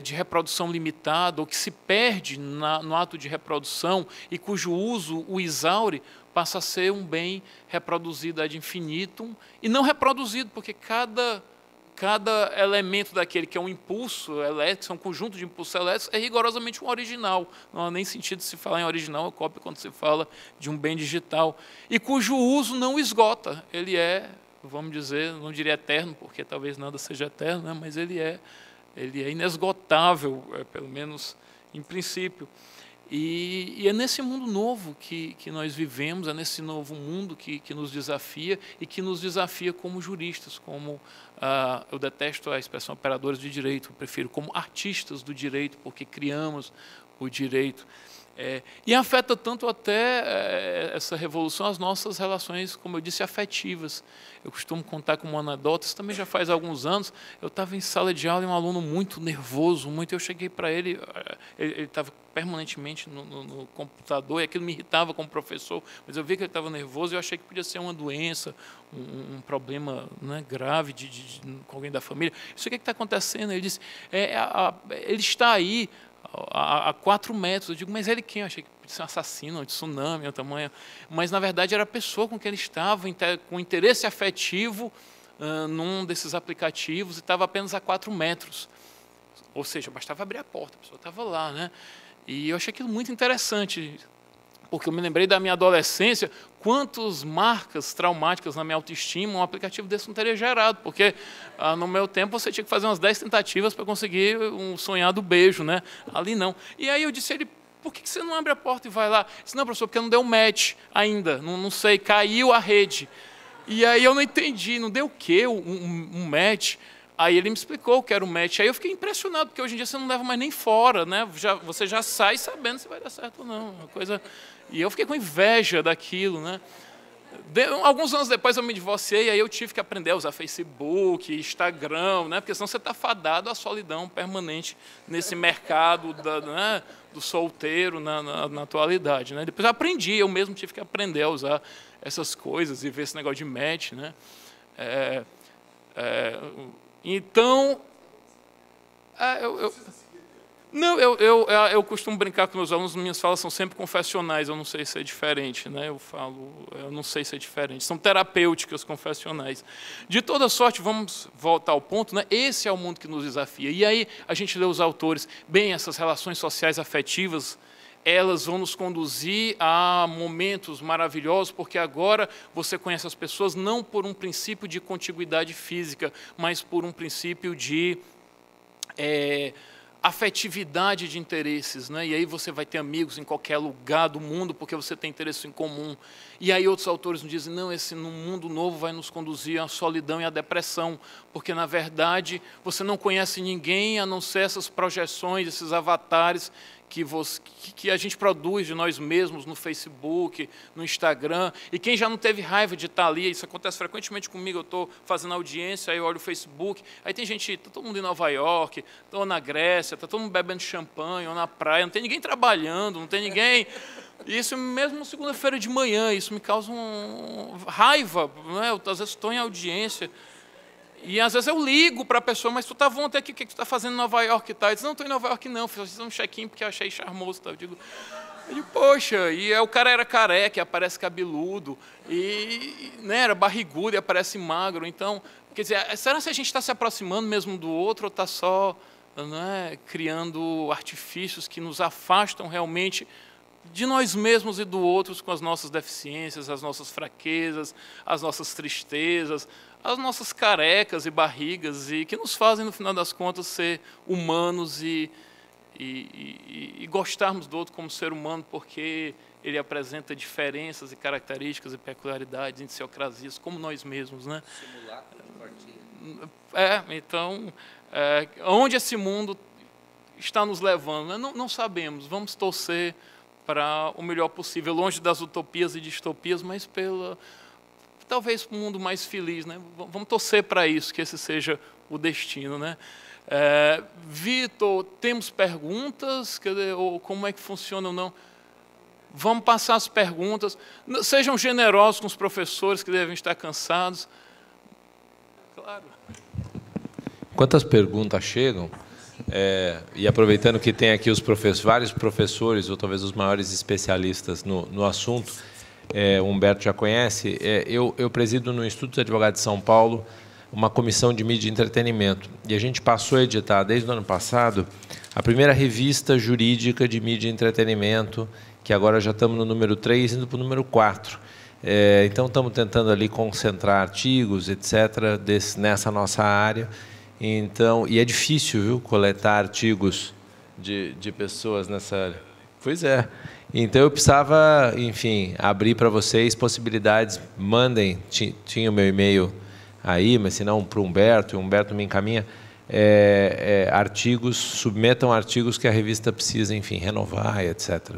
de reprodução limitada, ou que se perde no ato de reprodução e cujo uso o exaure, passa a ser um bem reproduzido ad infinitum e não reproduzido, porque cada elemento daquele que é um impulso elétrico, é um conjunto de impulsos elétricos, é rigorosamente um original. Não há nem sentido de se falar em original, é cópia quando se fala de um bem digital. E cujo uso não esgota. Ele é, vamos dizer, não diria eterno, porque talvez nada seja eterno, né? Mas ele é inesgotável, pelo menos em princípio. E é nesse mundo novo que nós vivemos, é nesse novo mundo que nos desafia e que nos desafia como juristas, como, eu detesto a expressão operadores de direito, eu prefiro como artistas do direito, porque criamos o direito. E afeta tanto até essa revolução as nossas relações, como eu disse, afetivas. Eu costumo contar como uma anedota, isso também já faz alguns anos. Eu estava em sala de aula e um aluno muito nervoso, eu cheguei para ele estava permanentemente no computador, e aquilo me irritava como professor, mas eu vi que ele estava nervoso e eu achei que podia ser uma doença, um problema, né, grave com alguém da família. Isso, o que está acontecendo? Ele disse, ele está aí a 4 metros. Eu digo, mas ele quem? Eu achei que podia ser um assassino, um tsunami, um tamanho. Mas, na verdade, era a pessoa com quem ele estava, com interesse afetivo num desses aplicativos, e estava apenas a 4 metros. Ou seja, bastava abrir a porta, a pessoa estava lá, né? E eu achei aquilo muito interessante, porque eu me lembrei da minha adolescência, quantas marcas traumáticas na minha autoestima um aplicativo desse não teria gerado, porque no meu tempo você tinha que fazer umas 10 tentativas para conseguir um sonhado beijo, né? Ali não. E aí eu disse a ele, por que você não abre a porta e vai lá? Eu disse, não, professor, porque não deu match ainda, não sei, caiu a rede. E aí eu não entendi, não deu o quê? Um match? Aí ele me explicou que era um match. Aí eu fiquei impressionado, porque hoje em dia você não leva mais nem fora, né? Você já sai sabendo se vai dar certo ou não. Uma coisa... E eu fiquei com inveja daquilo, né? Alguns anos depois eu me divorciei, aí eu tive que aprender a usar Facebook, Instagram, né? Porque senão você está fadado à solidão permanente nesse mercado né? Do solteiro na atualidade, né? Depois eu aprendi, eu mesmo tive que aprender a usar essas coisas e ver esse negócio de match, né? Então, eu costumo brincar com meus alunos, minhas falas são sempre confessionais, eu não sei se é diferente, né? Eu não sei se é diferente, são terapêuticas confessionais. De toda sorte, vamos voltar ao ponto, né? Esse é o mundo que nos desafia. E aí a gente lê os autores, bem, essas relações sociais afetivas, elas vão nos conduzir a momentos maravilhosos, porque agora você conhece as pessoas não por um princípio de contiguidade física, mas por um princípio de afetividade de interesses, né? E aí você vai ter amigos em qualquer lugar do mundo, porque você tem interesse em comum. E aí outros autores nos dizem, não, esse mundo novo vai nos conduzir à solidão e à depressão, porque, na verdade, você não conhece ninguém, a não ser essas projeções, esses avatares que a gente produz de nós mesmos no Facebook, no Instagram. E quem já não teve raiva de estar ali, isso acontece frequentemente comigo, eu estou fazendo audiência, aí eu olho o Facebook, aí tem gente, está todo mundo em Nova York, ou na Grécia, está todo mundo bebendo champanhe, ou na praia, não tem ninguém trabalhando, não tem ninguém... Isso mesmo segunda-feira de manhã, isso me causa raiva, né? Eu, às vezes estou em audiência, e às vezes eu ligo para a pessoa, mas tu está ontem aqui, o que tu está fazendo em Nova York e tal? Eu disse, não, estou em Nova York não, fiz um check-in porque eu achei charmoso. Eu digo, poxa, e o cara era careca, e aparece cabeludo, e né, era barrigudo e aparece magro. Então, quer dizer, será que a gente está se aproximando mesmo do outro ou está só né, criando artifícios que nos afastam realmente de nós mesmos e do outro com as nossas deficiências, as nossas fraquezas, as nossas tristezas, as nossas carecas e barrigas, e que nos fazem, no final das contas, ser humanos e gostarmos do outro como ser humano, porque ele apresenta diferenças e características e peculiaridades, idiosincrasias, como nós mesmos, né? Simulacro de partida. Então, onde esse mundo está nos levando? Não sabemos, vamos torcer para o melhor possível, longe das utopias e distopias, mas talvez para um mundo mais feliz, né? Vamos torcer para isso, que esse seja o destino, né? Vitor, temos perguntas? Ou como é que funciona ou não? Vamos passar as perguntas. Sejam generosos com os professores que devem estar cansados. Claro. Quantas perguntas chegam? E aproveitando que tem aqui vários professores, ou talvez os maiores especialistas no assunto, o Humberto já conhece, eu presido no Instituto de Advogados de São Paulo uma comissão de mídia e entretenimento. E a gente passou a editar, desde o ano passado, a primeira revista jurídica de mídia e entretenimento, que agora já estamos no número 3, indo para o número 4. Então, estamos tentando ali concentrar artigos, etc., nessa nossa área. Então, e é difícil, viu, coletar artigos de pessoas nessa área. Pois é. Então, eu precisava, enfim, abrir para vocês possibilidades. Mandem, tinha o meu e-mail aí, mas se não, para o Humberto, e o Humberto me encaminha, artigos, submetam artigos que a revista precisa, enfim, renovar, etc.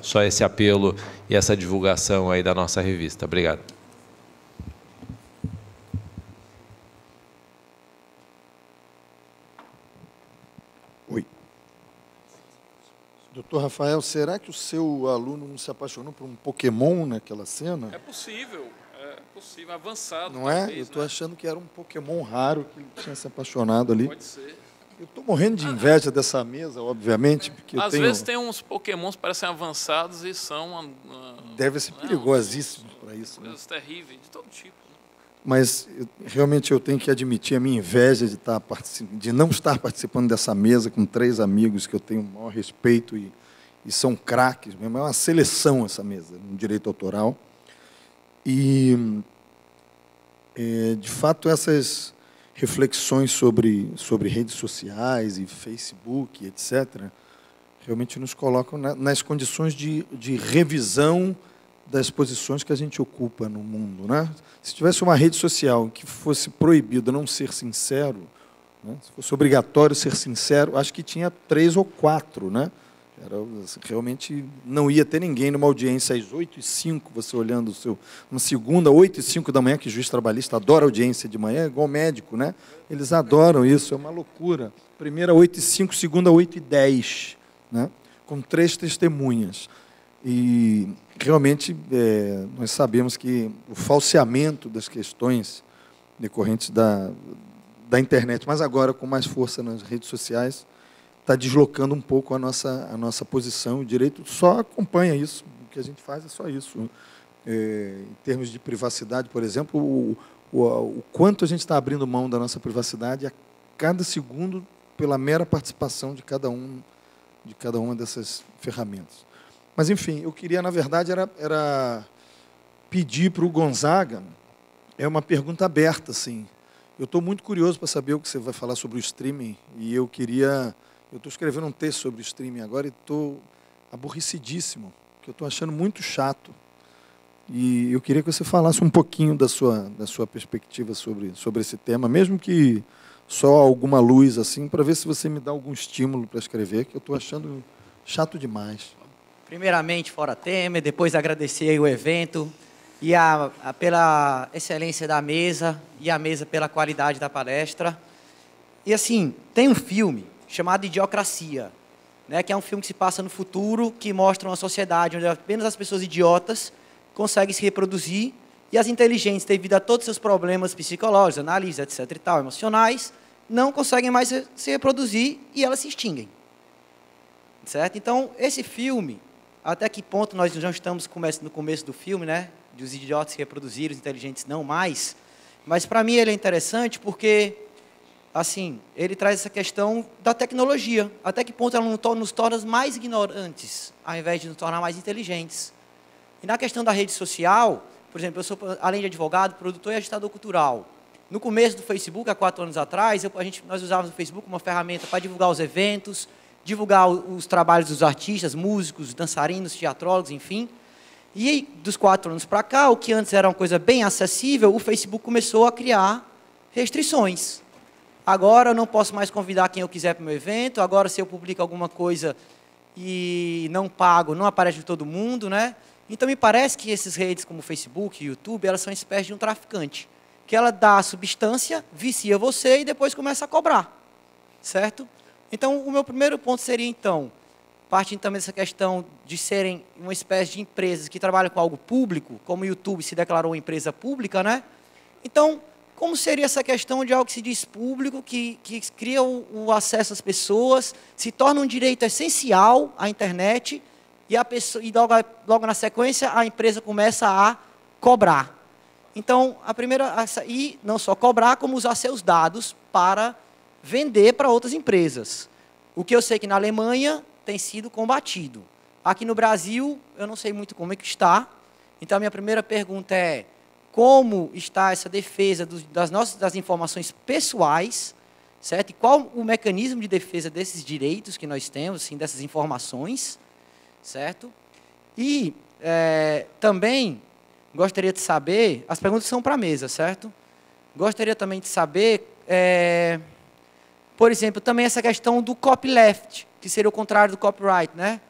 Só esse apelo e essa divulgação aí da nossa revista. Obrigado. Oi. Doutor Rafael, será que o seu aluno não se apaixonou por um Pokémon naquela cena? É possível, avançado. Não é? Eu estou achando que era um Pokémon raro que ele tinha se apaixonado ali. Pode ser. Eu estou morrendo de inveja dessa mesa, obviamente, porque às vezes tem uns Pokémons que parecem avançados e são... Deve ser perigosíssimo para isso. Coisas terríveis, de todo tipo. Mas realmente eu tenho que admitir a minha inveja de não estar participando dessa mesa com 3 amigos que eu tenho o maior respeito e são craques mesmo. É uma seleção essa mesa, no direito autoral. E, de fato, essas reflexões sobre redes sociais e Facebook, etc., realmente nos colocam nas condições de revisão das posições que a gente ocupa no mundo, né? Se tivesse uma rede social que fosse proibido não ser sincero, né? Se fosse obrigatório ser sincero, acho que tinha 3 ou 4, né? Realmente não ia ter ninguém numa audiência às 8h05, você olhando o seu... Uma segunda, 8h05 da manhã, que juiz trabalhista adora audiência de manhã, igual médico, né? Eles adoram isso, é uma loucura. Primeira, 8h05, segunda, 8h10, né? Com 3 testemunhas. E, realmente, nós sabemos que o falseamento das questões decorrentes da internet, mas agora com mais força nas redes sociais, está deslocando um pouco a nossa posição. O direito só acompanha isso. O que a gente faz é só isso. Em termos de privacidade, por exemplo, o quanto a gente está abrindo mão da nossa privacidade a cada segundo pela mera participação de cada uma dessas ferramentas. Mas, enfim, eu queria, na verdade, era pedir para o Gonzaga, é uma pergunta aberta, assim. Eu estou muito curioso para saber o que você vai falar sobre o streaming, e eu estou escrevendo um texto sobre o streaming agora e estou aborrecidíssimo, porque eu estou achando muito chato. E eu queria que você falasse um pouquinho da sua perspectiva sobre esse tema, mesmo que só alguma luz, assim, para ver se você me dá algum estímulo para escrever, que eu estou achando chato demais. Primeiramente, fora Temer, depois agradecer o evento e pela excelência da mesa e a mesa pela qualidade da palestra. E, assim, tem um filme chamado Idiocracia, né, que é um filme que se passa no futuro, que mostra uma sociedade onde apenas as pessoas idiotas conseguem se reproduzir e as inteligentes, devido a todos os seus problemas psicológicos, análises, etc. e tal, emocionais, não conseguem mais se reproduzir e elas se extinguem. Certo? Então, esse filme, até que ponto nós já estamos no começo do filme, né, de os idiotas se reproduzirem, os inteligentes não mais, mas para mim ele é interessante porque, assim, ele traz essa questão da tecnologia, até que ponto ela nos torna mais ignorantes, ao invés de nos tornar mais inteligentes. E na questão da rede social, por exemplo, eu sou, além de advogado, produtor e agitador cultural. No começo do Facebook, há 4 anos atrás, nós usávamos o Facebook como uma ferramenta para divulgar os eventos, divulgar os trabalhos dos artistas, músicos, dançarinos, teatrólogos, enfim. E dos 4 anos para cá, o que antes era uma coisa bem acessível, o Facebook começou a criar restrições. Agora eu não posso mais convidar quem eu quiser para o meu evento, agora se eu publico alguma coisa e não pago, não aparece de todo mundo, né? Então me parece que essas redes como o Facebook e o YouTube, elas são uma espécie de um traficante, que ela dá a substância, vicia você e depois começa a cobrar, certo? Então o meu primeiro ponto seria, então, partindo também dessa questão de serem uma espécie de empresas que trabalham com algo público, como o YouTube se declarou uma empresa pública, né? Então, como seria essa questão de algo que se diz público, que cria o acesso às pessoas, se torna um direito essencial à internet, e logo na sequência a empresa começa a cobrar. Então, e não só cobrar, como usar seus dados para vender para outras empresas. O que eu sei que na Alemanha tem sido combatido. Aqui no Brasil, eu não sei muito como é que está. Então, a minha primeira pergunta é: como está essa defesa das informações pessoais, certo? E qual o mecanismo de defesa desses direitos que nós temos, assim, dessas informações, certo? E também gostaria de saber, as perguntas são para a mesa, certo? Gostaria também de saber, por exemplo, também essa questão do copyleft, que seria o contrário do copyright, né?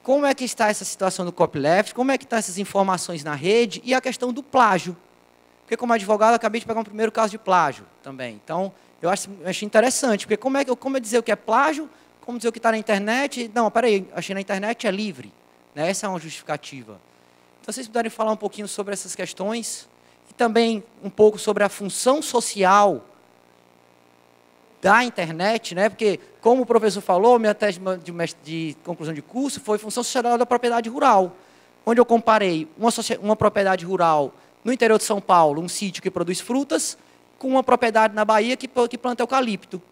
Como é que está essa situação do copyleft, como é que estão essas informações na rede e a questão do plágio. Porque como advogado, eu acabei de pegar um primeiro caso de plágio também. Então, eu achei interessante, porque como é dizer o que é plágio, como dizer o que está na internet. Não, peraí, achei na internet é livre. Né? Essa é uma justificativa. Então, vocês puderem falar um pouquinho sobre essas questões e também um pouco sobre a função social da internet, né? Porque, como o professor falou, minha tese de conclusão de curso foi função social da propriedade rural, onde eu comparei uma propriedade rural no interior de São Paulo, um sítio que produz frutas, com uma propriedade na Bahia que planta eucalipto,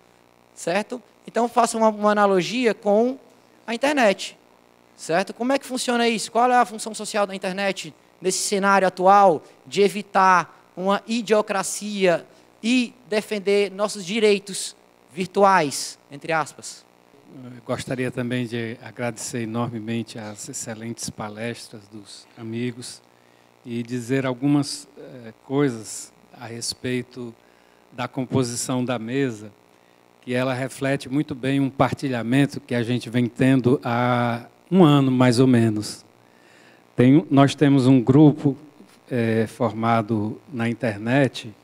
certo? Então, faço uma analogia com a internet, certo? Como é que funciona isso? Qual é a função social da internet nesse cenário atual de evitar uma idiocracia e defender nossos direitos virtuais, entre aspas? gostaria também de agradecer enormemente as excelentes palestras dos amigos e dizer algumas coisas a respeito da composição da mesa, que ela reflete muito bem um partilhamento que a gente vem tendo há um ano, mais ou menos. Nós temos um grupo formado na internet,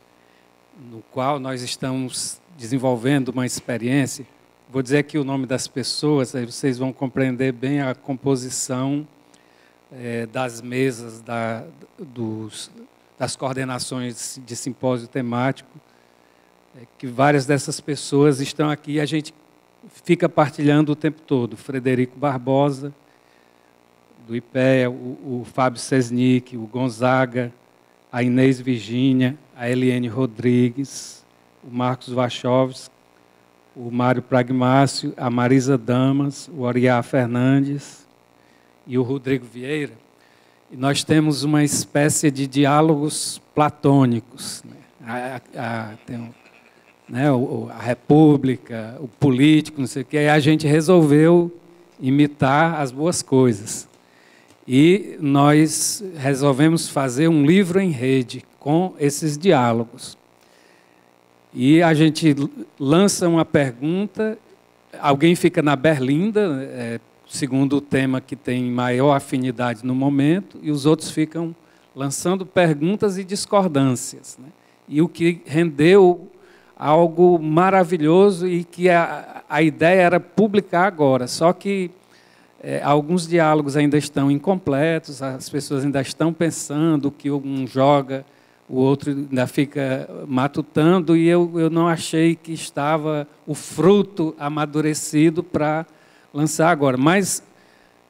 no qual nós estamos desenvolvendo uma experiência. Vou dizer aqui o nome das pessoas, aí vocês vão compreender bem a composição das mesas, das coordenações de simpósio temático, que várias dessas pessoas estão aqui e a gente fica partilhando o tempo todo. Frederico Barbosa, do IPEA, o Fábio Sesnick, o Gonzaga, a Inês Virgínia, a Eliane Rodrigues, o Marcos Wachowski, o Mário Pragmácio, a Marisa Damas, o Oriá Fernandes e o Rodrigo Vieira. E nós temos uma espécie de diálogos platônicos, né? A República, o político, não sei o quê, e a gente resolveu imitar as boas coisas. E nós resolvemos fazer um livro em rede com esses diálogos. E a gente lança uma pergunta, alguém fica na berlinda, segundo o tema que tem maior afinidade no momento, e os outros ficam lançando perguntas e discordâncias, né? E o que rendeu algo maravilhoso e que a ideia era publicar agora, só que alguns diálogos ainda estão incompletos, as pessoas ainda estão pensando, o que um joga, o outro ainda fica matutando, e eu não achei que estava o fruto amadurecido para lançar agora. Mas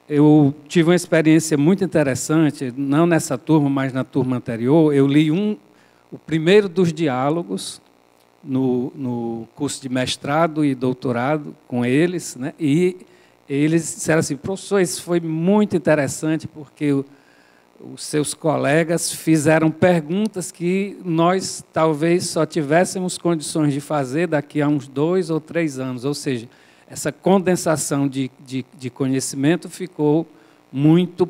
eu tive uma experiência muito interessante, não nessa turma, mas na turma anterior. Eu li o primeiro dos diálogos no curso de mestrado e doutorado com eles, né? E eles disseram assim: professor, isso foi muito interessante, porque os seus colegas fizeram perguntas que nós talvez só tivéssemos condições de fazer daqui a uns 2 ou 3 anos. Ou seja, essa condensação de conhecimento ficou muito,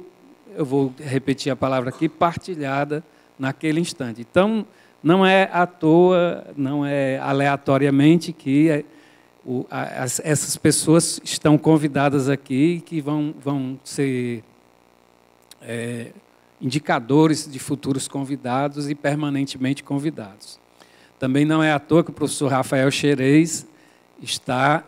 eu vou repetir a palavra aqui, partilhada naquele instante. Então, não é à toa, não é aleatoriamente que essas pessoas estão convidadas aqui, que vão ser indicadores de futuros convidados e permanentemente convidados. Também não é à toa que o professor Rafael Xerez está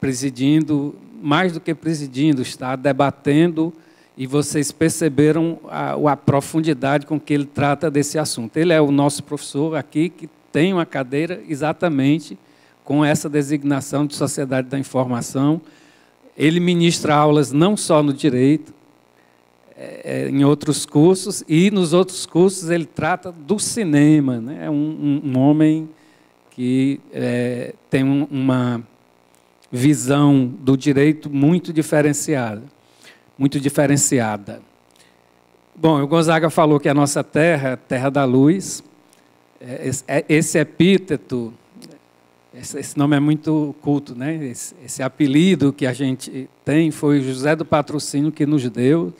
presidindo, mais do que presidindo, está debatendo, e vocês perceberam a profundidade com que ele trata desse assunto. Ele é o nosso professor aqui, que tem uma cadeira exatamente com essa designação de Sociedade da Informação. Ele ministra aulas não só no direito, em outros cursos, e nos outros cursos ele trata do cinema, né? É um homem que tem uma visão do direito muito diferenciada. Bom, o Gonzaga falou que a nossa terra, terra da luz, esse epíteto, esse nome é muito culto, né? Esse apelido que a gente tem foi José do Patrocínio que nos deu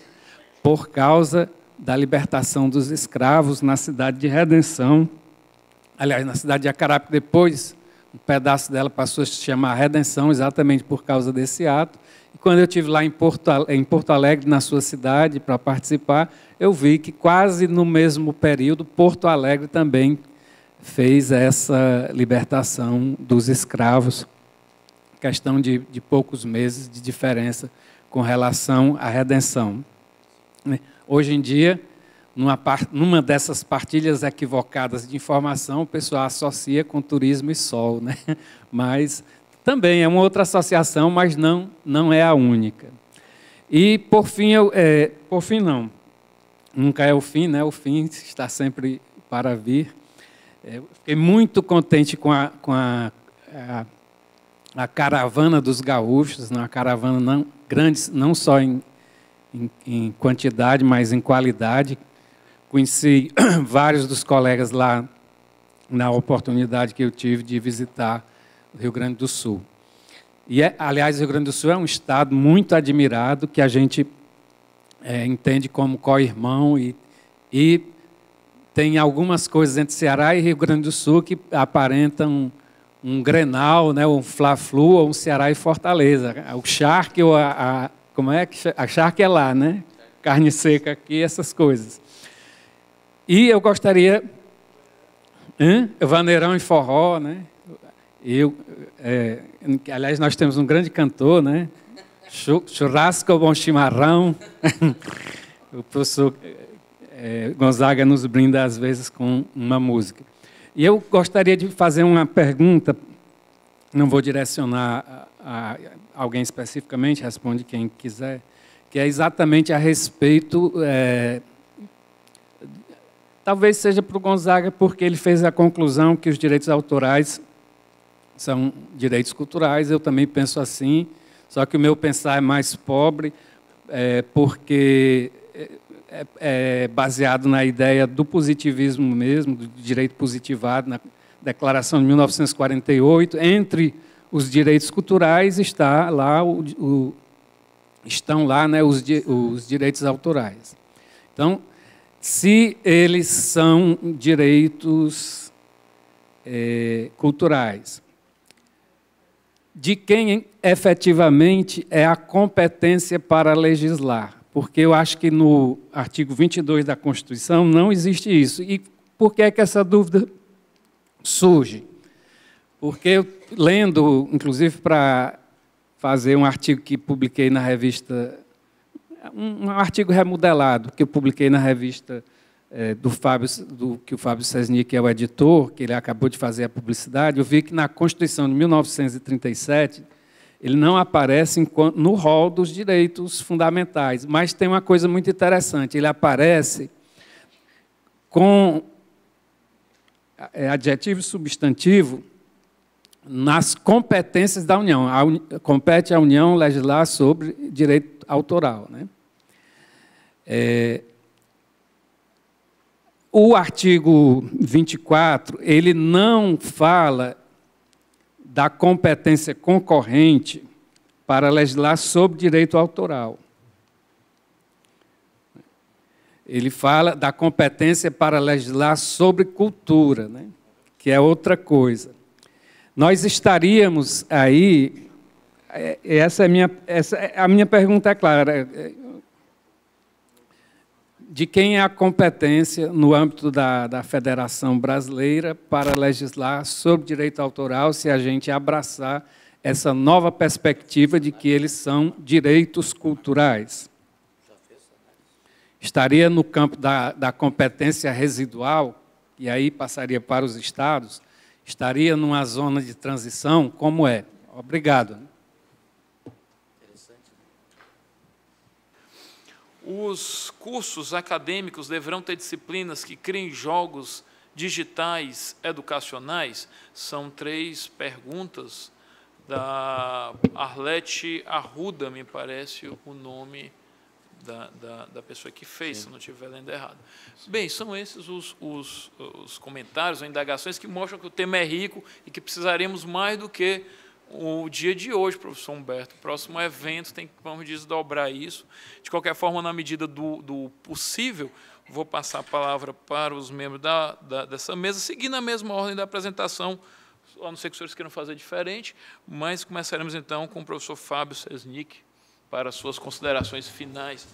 por causa da libertação dos escravos na cidade de Redenção. Aliás, na cidade de Acarape, depois, um pedaço dela passou a se chamar Redenção, exatamente por causa desse ato. E quando eu estive lá em Porto Alegre, na sua cidade, para participar, eu vi que quase no mesmo período, Porto Alegre também fez essa libertação dos escravos, questão de poucos meses de diferença com relação à redenção. Hoje em dia, numa dessas partilhas equivocadas de informação, o pessoal associa com turismo e sol, né? Mas também é uma outra associação, mas não é a única. E, por fim, não, nunca é o fim, né? O fim está sempre para vir. Fiquei muito contente com a caravana dos gaúchos, uma caravana não grande, não só em quantidade, mas em qualidade. Conheci vários dos colegas lá na oportunidade que eu tive de visitar o Rio Grande do Sul. E, aliás, o Rio Grande do Sul é um estado muito admirado, que a gente entende como co-irmão, e tem algumas coisas entre Ceará e Rio Grande do Sul que aparentam um Grenal, né, um Fla-Flu, ou um Ceará e Fortaleza. O charque, ou como é que a charque é lá, né? Carne seca aqui, essas coisas. E eu gostaria... Vaneirão e forró, né? Aliás, nós temos um grande cantor, né? Churrasco, bom chimarrão. O professor Gonzaga nos brinda, às vezes, com uma música. E eu gostaria de fazer uma pergunta, não vou direcionar a alguém especificamente, responde quem quiser, que é exatamente a respeito... talvez seja para o Gonzaga, porque ele fez a conclusão que os direitos autorais são direitos culturais. Eu também penso assim, só que o meu pensar é mais pobre, porque é baseado na ideia do positivismo mesmo, do direito positivado, na Declaração de 1948. Entre os direitos culturais estão lá, né, os direitos autorais. Então, se eles são direitos culturais, de quem efetivamente é a competência para legislar? Porque eu acho que no artigo 22 da Constituição não existe isso. E por que é que essa dúvida surge? Porque eu, lendo, inclusive para fazer um artigo que publiquei na revista, um artigo remodelado, que eu publiquei na revista que o Fábio Sesnick é o editor, que ele acabou de fazer a publicidade, eu vi que na Constituição de 1937 ele não aparece no rol dos direitos fundamentais, mas tem uma coisa muito interessante, ele aparece com adjetivo e substantivo nas competências da União. Compete à União legislar sobre direito autoral, né? O artigo 24, ele não fala da competência concorrente para legislar sobre direito autoral. Ele fala da competência para legislar sobre cultura, né? Que é outra coisa. Nós estaríamos aí... a minha pergunta é clara. De quem é a competência, no âmbito da Federação Brasileira, para legislar sobre direito autoral, se a gente abraçar essa nova perspectiva de que eles são direitos culturais? Estaria no campo da competência residual, e aí passaria para os estados? Estaria numa zona de transição? Como é? Obrigado. Os cursos acadêmicos deverão ter disciplinas que criem jogos digitais educacionais? São 3 perguntas da Arlete Arruda, me parece o nome da pessoa que fez, sim, se não estiver lendo errado. Bem, são esses os comentários ou indagações que mostram que o tema é rico e que precisaremos mais do que o dia de hoje, professor Humberto. O próximo evento tem que, vamos desdobrar isso. De qualquer forma, na medida do possível, vou passar a palavra para os membros dessa mesa, seguindo a mesma ordem da apresentação, a não ser que os senhores queiram fazer diferente, mas começaremos, então, com o professor Fábio Sesnick, para suas considerações finais.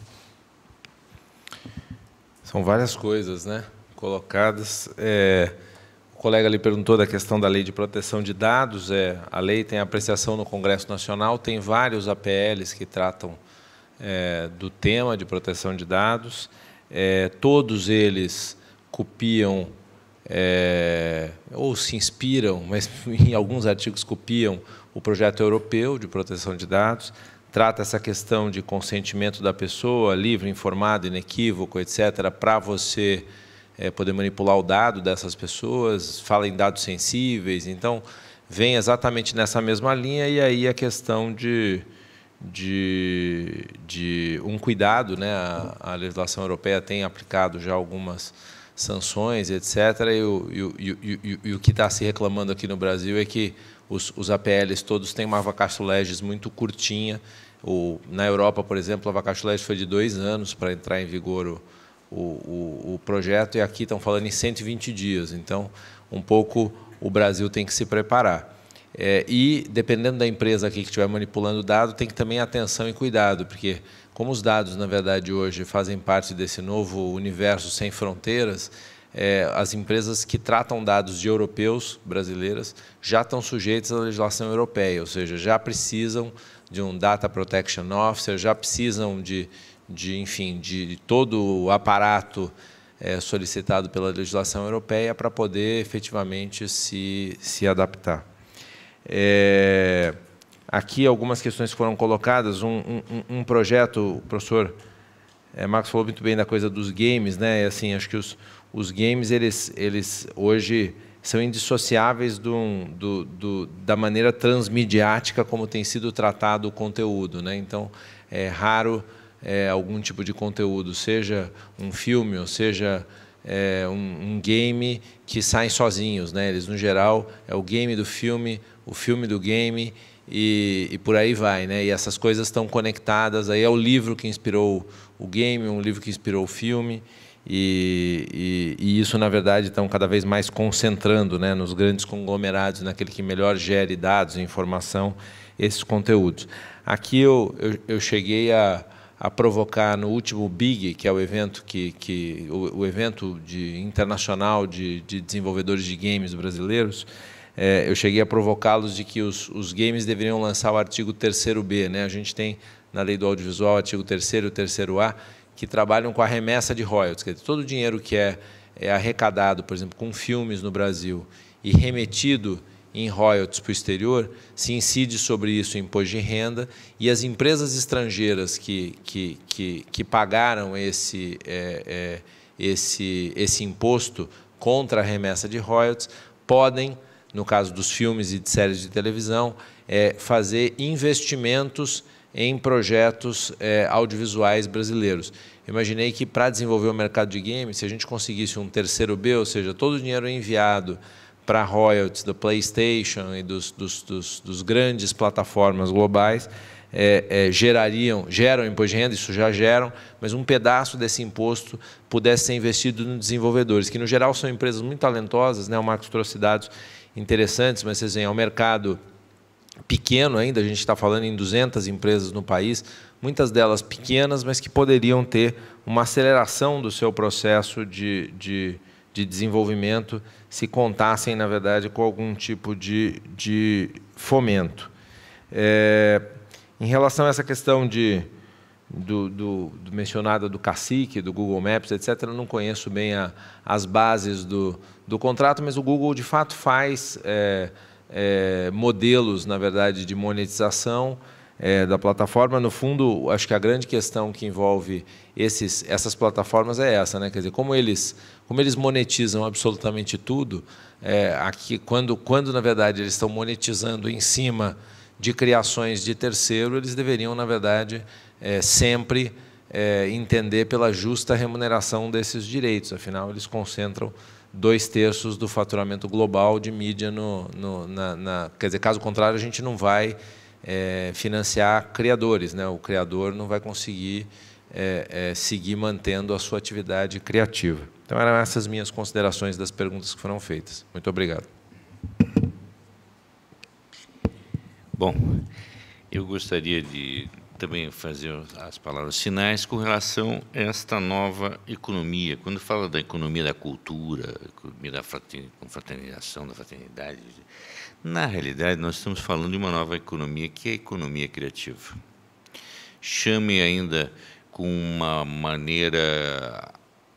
São várias coisas, né, colocadas. O colega ali perguntou da questão da Lei de Proteção de Dados. A lei tem apreciação no Congresso Nacional, tem vários APLs que tratam do tema de proteção de dados. Todos eles copiam ou se inspiram, mas em alguns artigos copiam o projeto europeu de proteção de dados. Trata essa questão de consentimento da pessoa, livre, informado, inequívoco, etc., para você poder manipular o dado dessas pessoas, fala em dados sensíveis. Então, vem exatamente nessa mesma linha, e aí a questão de um cuidado, né? A legislação europeia tem aplicado já algumas sanções, etc., e o que está se reclamando aqui no Brasil é que os APLs todos têm uma vacatio legis muito curtinha. Na Europa, por exemplo, a vacatio legis foi de 2 anos para entrar em vigor o projeto, e aqui estão falando em 120 dias. Então, um pouco o Brasil tem que se preparar. E, dependendo da empresa aqui que estiver manipulando o dado, tem que também atenção e cuidado, porque, como os dados, na verdade, hoje fazem parte desse novo universo sem fronteiras, as empresas que tratam dados de europeus, brasileiras, já estão sujeitas à legislação europeia, ou seja, já precisam de um Data Protection Officer, já precisam enfim, de todo o aparato solicitado pela legislação europeia para poder efetivamente se adaptar. Aqui algumas questões foram colocadas. Um projeto, o professor Marcos falou muito bem da coisa dos games, né? Assim, acho que os games eles hoje são indissociáveis da maneira transmediática como tem sido tratado o conteúdo, né? Então, é raro algum tipo de conteúdo, seja um filme ou seja um game, que saem sozinhos, né? Eles, no geral, é o game do filme, o filme do game e por aí vai, né? E essas coisas estão conectadas. Aí é o livro que inspirou o game, um livro que inspirou o filme, e isso, na verdade, estão cada vez mais concentrando, né, nos grandes conglomerados, naquele que melhor gere dados e informação, esses conteúdos. Aqui eu cheguei a provocar no último BIG, que é o evento o evento internacional de desenvolvedores de games brasileiros. Eu cheguei a provocá-los de que os games deveriam lançar o artigo 3º-B, né? A gente tem na lei do audiovisual o artigo 3º e o 3º-A, que trabalham com a remessa de royalties. Quer dizer, todo o dinheiro que é arrecadado, por exemplo, com filmes no Brasil e remetido em royalties para o exterior, se incide sobre isso o imposto de renda, e as empresas estrangeiras que pagaram esse imposto contra a remessa de royalties podem, no caso dos filmes e de séries de televisão, fazer investimentos em projetos audiovisuais brasileiros. Eu imaginei que, para desenvolver o mercado de games, se a gente conseguisse um 3º-B, ou seja, todo o dinheiro enviado para royalties do PlayStation e dos grandes plataformas globais, geram imposto de renda, isso já geram, mas um pedaço desse imposto pudesse ser investido nos desenvolvedores, que, no geral, são empresas muito talentosas, né? O Marcos trouxe dados interessantes, mas vocês veem, é um mercado pequeno ainda, a gente está falando em 200 empresas no país, muitas delas pequenas, mas que poderiam ter uma aceleração do seu processo de desenvolvimento se contassem, na verdade, com algum tipo de fomento. Em relação a essa questão do mencionada do Cacique, do Google Maps, etc., eu não conheço bem as bases do contrato, mas o Google, de fato, faz modelos, na verdade, de monetização da plataforma. No fundo, acho que a grande questão que envolve essas plataformas é essa, né? Quer dizer, como eles monetizam absolutamente tudo, aqui, quando na verdade eles estão monetizando em cima de criações de terceiro, eles deveriam, na verdade, sempre entender pela justa remuneração desses direitos. Afinal, eles concentram 2/3 do faturamento global de mídia quer dizer, caso contrário, a gente não vai financiar criadores, né? O criador não vai conseguir seguir mantendo a sua atividade criativa. Então, eram essas minhas considerações das perguntas que foram feitas. Muito obrigado. Bom, eu gostaria de também fazer as palavras finais com relação a esta nova economia. Quando fala da economia da cultura, economia da confraternização, da fraternidade, na realidade, nós estamos falando de uma nova economia, que é a economia criativa. Chame ainda com uma maneira...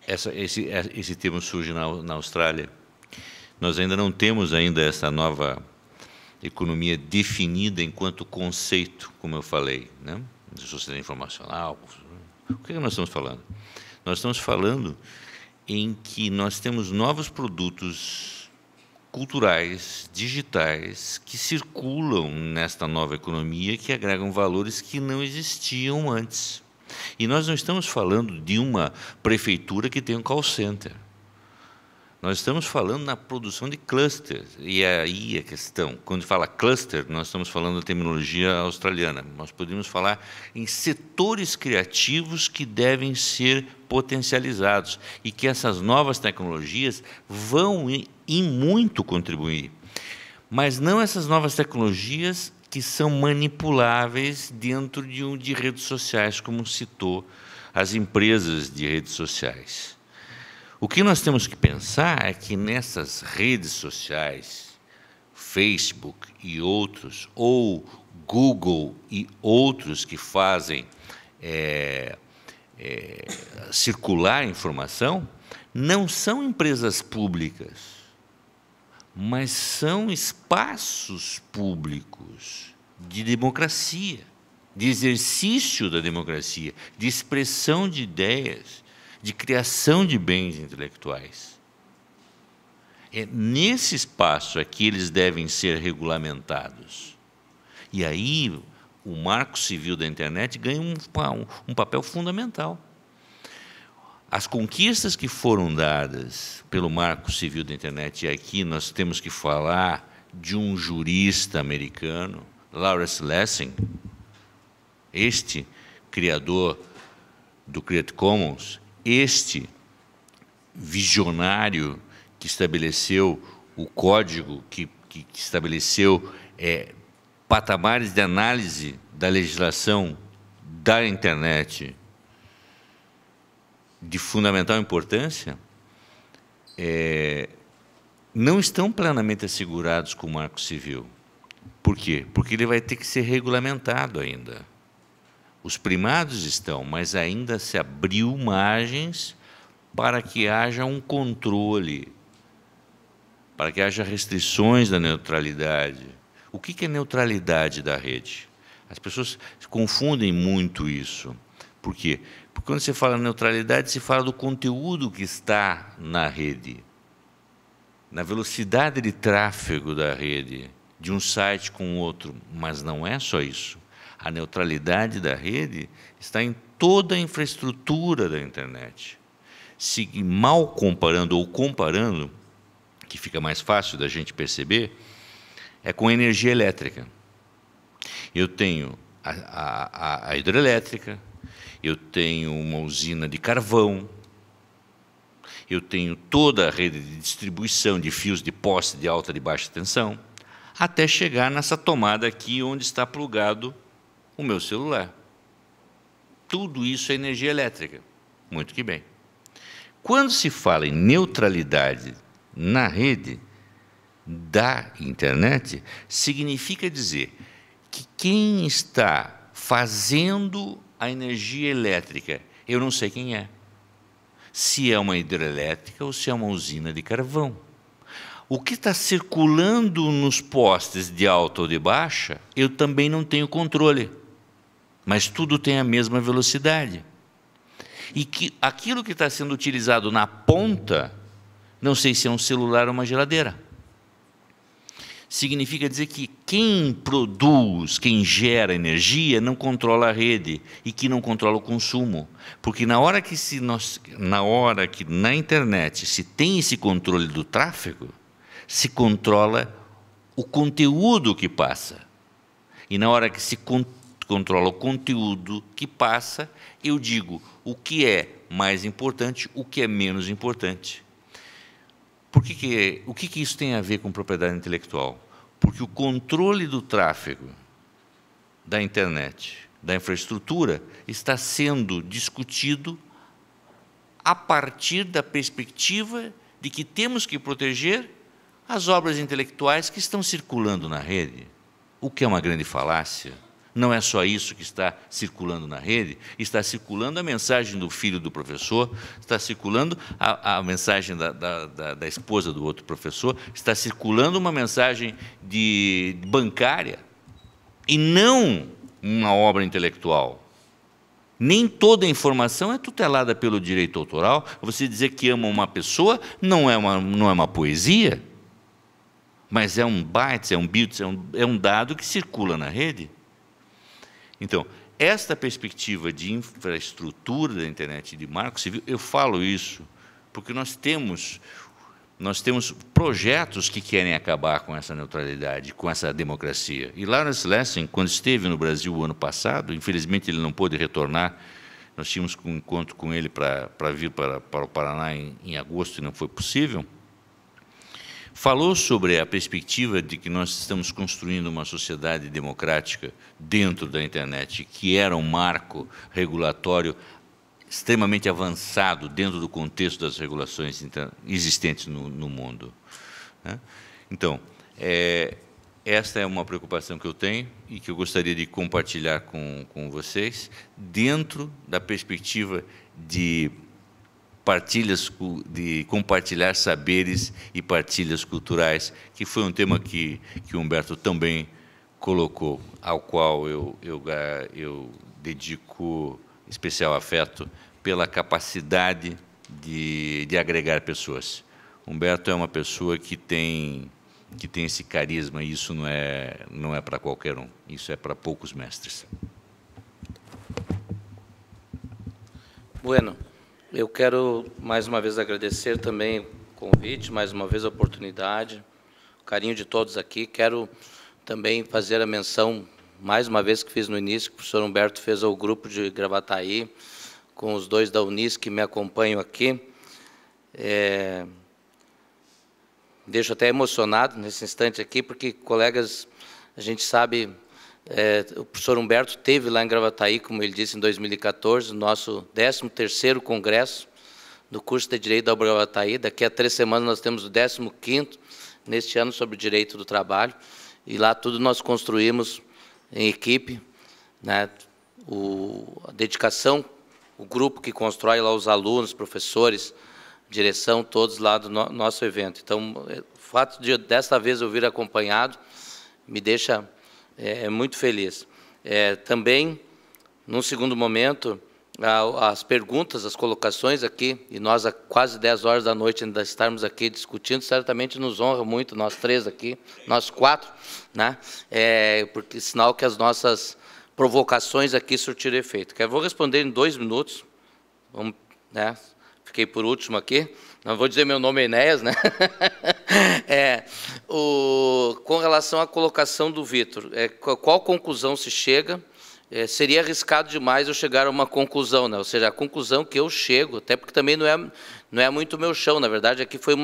Esse termo surge na Austrália. Nós ainda não temos ainda essa nova economia definida enquanto conceito, como eu falei, né? De sociedade informacional. O que nós estamos falando? Nós estamos falando em que nós temos novos produtos culturais, digitais, que circulam nesta nova economia, que agregam valores que não existiam antes. E nós não estamos falando de uma prefeitura que tem um call center. Nós estamos falando na produção de clusters, e aí a questão, quando fala cluster, nós estamos falando da terminologia australiana, nós podemos falar em setores criativos que devem ser potencializados, e que essas novas tecnologias vão em muito contribuir. Mas não essas novas tecnologias que são manipuláveis dentro de redes sociais, como citou as empresas de redes sociais. O que nós temos que pensar é que nessas redes sociais, Facebook e outros, ou Google e outros que fazem circular informação, não são empresas públicas, mas são espaços públicos de democracia, de exercício da democracia, de expressão de ideias, de criação de bens intelectuais. É nesse espaço é que eles devem ser regulamentados. E aí o Marco Civil da Internet ganha um papel fundamental. As conquistas que foram dadas pelo Marco Civil da Internet, e aqui nós temos que falar de um jurista americano, Lawrence Lessig, este criador do Creative Commons, este visionário que estabeleceu o código, que estabeleceu patamares de análise da legislação da internet de fundamental importância, não estão plenamente assegurados com o Marco Civil. Por quê? Porque ele vai ter que ser regulamentado ainda. Os primados estão, mas ainda se abriu margens para que haja um controle, para que haja restrições da neutralidade. O que é neutralidade da rede? As pessoas confundem muito isso. Por quê? Porque quando você fala neutralidade, se fala do conteúdo que está na rede, na velocidade de tráfego da rede, de um site com outro, mas não é só isso. A neutralidade da rede está em toda a infraestrutura da internet. Se mal comparando ou comparando, que fica mais fácil da gente perceber, é com a energia elétrica. Eu tenho a hidrelétrica, eu tenho uma usina de carvão, eu tenho toda a rede de distribuição de fios de poste de alta e de baixa tensão, até chegar nessa tomada aqui onde está plugado o meu celular. Tudo isso é energia elétrica. Muito que bem. Quando se fala em neutralidade na rede da internet, significa dizer que quem está fazendo a energia elétrica, eu não sei quem é. Se é uma hidrelétrica ou se é uma usina de carvão. O que está circulando nos postes de alta ou de baixa, eu também não tenho controle. Mas tudo tem a mesma velocidade. E que aquilo que está sendo utilizado na ponta, não sei se é um celular ou uma geladeira. Significa dizer que quem produz, quem gera energia, não controla a rede e que não controla o consumo. Porque na hora que na internet se tem esse controle do tráfego, se controla o conteúdo que passa. E na hora que se controla o conteúdo que passa, eu digo o que é mais importante, o que é menos importante. O que isso tem a ver com propriedade intelectual? Porque o controle do tráfego da internet, da infraestrutura, está sendo discutido a partir da perspectiva de que temos que proteger as obras intelectuais que estão circulando na rede, o que é uma grande falácia. Não é só isso que está circulando na rede, está circulando a mensagem do filho do professor, está circulando a mensagem da esposa do outro professor, está circulando uma mensagem bancária, e não uma obra intelectual. Nem toda a informação é tutelada pelo direito autoral. Você dizer que ama uma pessoa não é uma poesia, mas é um byte, é um bit, é um dado que circula na rede. Então, esta perspectiva de infraestrutura da internet e de marco civil, eu falo isso porque nós temos nós temos projetos que querem acabar com essa neutralidade, com essa democracia. E Lawrence Lessig, quando esteve no Brasil o ano passado, infelizmente ele não pôde retornar, nós tínhamos um encontro com ele para vir para o Paraná em agosto e não foi possível, falou sobre a perspectiva de que nós estamos construindo uma sociedade democrática dentro da internet, que era um marco regulatório extremamente avançado dentro do contexto das regulações existentes no mundo. Então, esta é uma preocupação que eu tenho e que eu gostaria de compartilhar com vocês, dentro da perspectiva de compartilhar saberes e partilhas culturais, que foi um tema que o Humberto também colocou, ao qual eu dedico especial afeto pela capacidade de agregar pessoas. Humberto é uma pessoa que tem esse carisma, e isso não é para qualquer um, isso é para poucos mestres. Bueno, eu quero mais uma vez agradecer também o convite, mais uma vez a oportunidade, o carinho de todos aqui. Quero também fazer a menção, mais uma vez que fiz no início, que o professor Humberto fez ao grupo de Gravataí, com os 2 da Unisc que me acompanham aqui. Deixo até emocionado nesse instante aqui, porque, colegas, a gente sabe, o professor Humberto teve lá em Gravataí, como ele disse, em 2014, o nosso 13º congresso do curso de Direito da Gravataí. Daqui a 3 semanas nós temos o 15º, neste ano, sobre Direito do Trabalho, e lá tudo nós construímos em equipe, né? A dedicação, o grupo que constrói lá, os alunos, professores, direção, todos lá do nosso evento. Então, o fato de desta vez eu vir acompanhado me deixa muito feliz. Também, num segundo momento, as perguntas, as colocações aqui, e nós a quase 10 horas da noite ainda estarmos aqui discutindo, certamente nos honra muito, nós 3 aqui, nós 4, né? Porque sinal que as nossas provocações aqui surtiram efeito. Eu vou responder em 2 minutos, vamos, né? Fiquei por último aqui, não vou dizer meu nome é Enéas, né? Com relação à colocação do Vitor, qual conclusão se chega? Seria arriscado demais eu chegar a uma conclusão, né? Ou seja, a conclusão que eu chego, até porque também não é muito meu chão, na verdade, aqui foi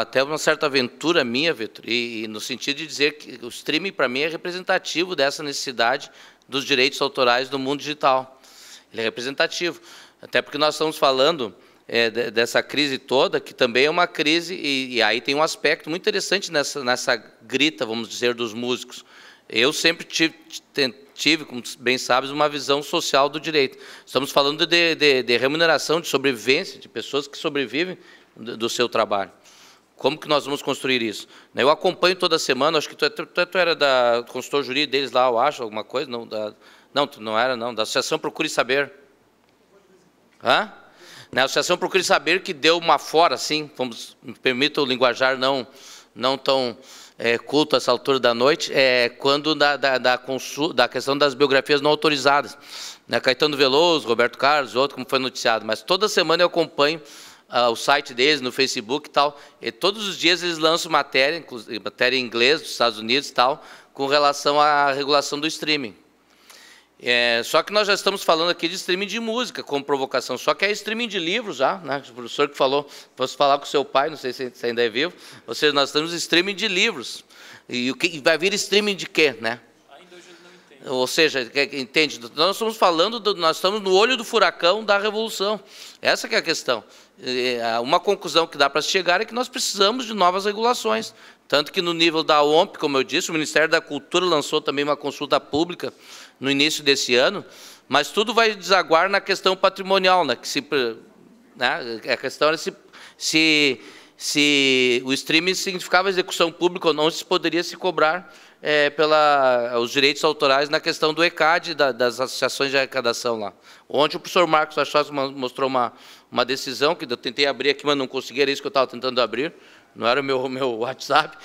até uma certa aventura minha, Vitor, e no sentido de dizer que o streaming, para mim, é representativo dessa necessidade dos direitos autorais do mundo digital. Ele é representativo, até porque nós estamos falando dessa crise toda, que também é uma crise, e aí tem um aspecto muito interessante nessa grita, vamos dizer, dos músicos. Eu sempre tive, como bem sabes, uma visão social do direito. Estamos falando de remuneração, de sobrevivência, de pessoas que sobrevivem do seu trabalho. Como que nós vamos construir isso? Eu acompanho toda semana, acho que tu era da consultor jurídico deles lá, eu acho, alguma coisa? Não, tu não era, não, da Associação Procure Saber. Hã? Na Associação Procure Saber, que deu uma fora, assim, me permita o linguajar não tão culto a essa altura da noite, quando da questão das biografias não autorizadas. Né? Caetano Veloso, Roberto Carlos, outro, como foi noticiado. Mas toda semana eu acompanho o site deles, no Facebook e tal, e todos os dias eles lançam matéria em inglês, dos Estados Unidos e tal, com relação à regulação do streaming. Só que nós já estamos falando aqui de streaming de música, como provocação, só que é streaming de livros já, né? O professor que falou, fosse falar com o seu pai, não sei se ainda é vivo, ou seja, nós estamos em streaming de livros, e vai vir streaming de quê, né? Ainda hoje ele não entende. Ou seja, entende, nós estamos falando, nós estamos no olho do furacão da revolução, essa que é a questão. Uma conclusão que dá para chegar é que nós precisamos de novas regulações, tanto que no nível da OMP, como eu disse, o Ministério da Cultura lançou também uma consulta pública no início desse ano, mas tudo vai desaguar na questão patrimonial, né? A questão era se o streaming significava execução pública ou não, se poderia se cobrar os direitos autorais na questão do ECAD, das associações de arrecadação lá. Ontem o professor Marcos Achos mostrou uma decisão, que eu tentei abrir aqui, mas não consegui, era isso que eu estava tentando abrir, não era o meu WhatsApp.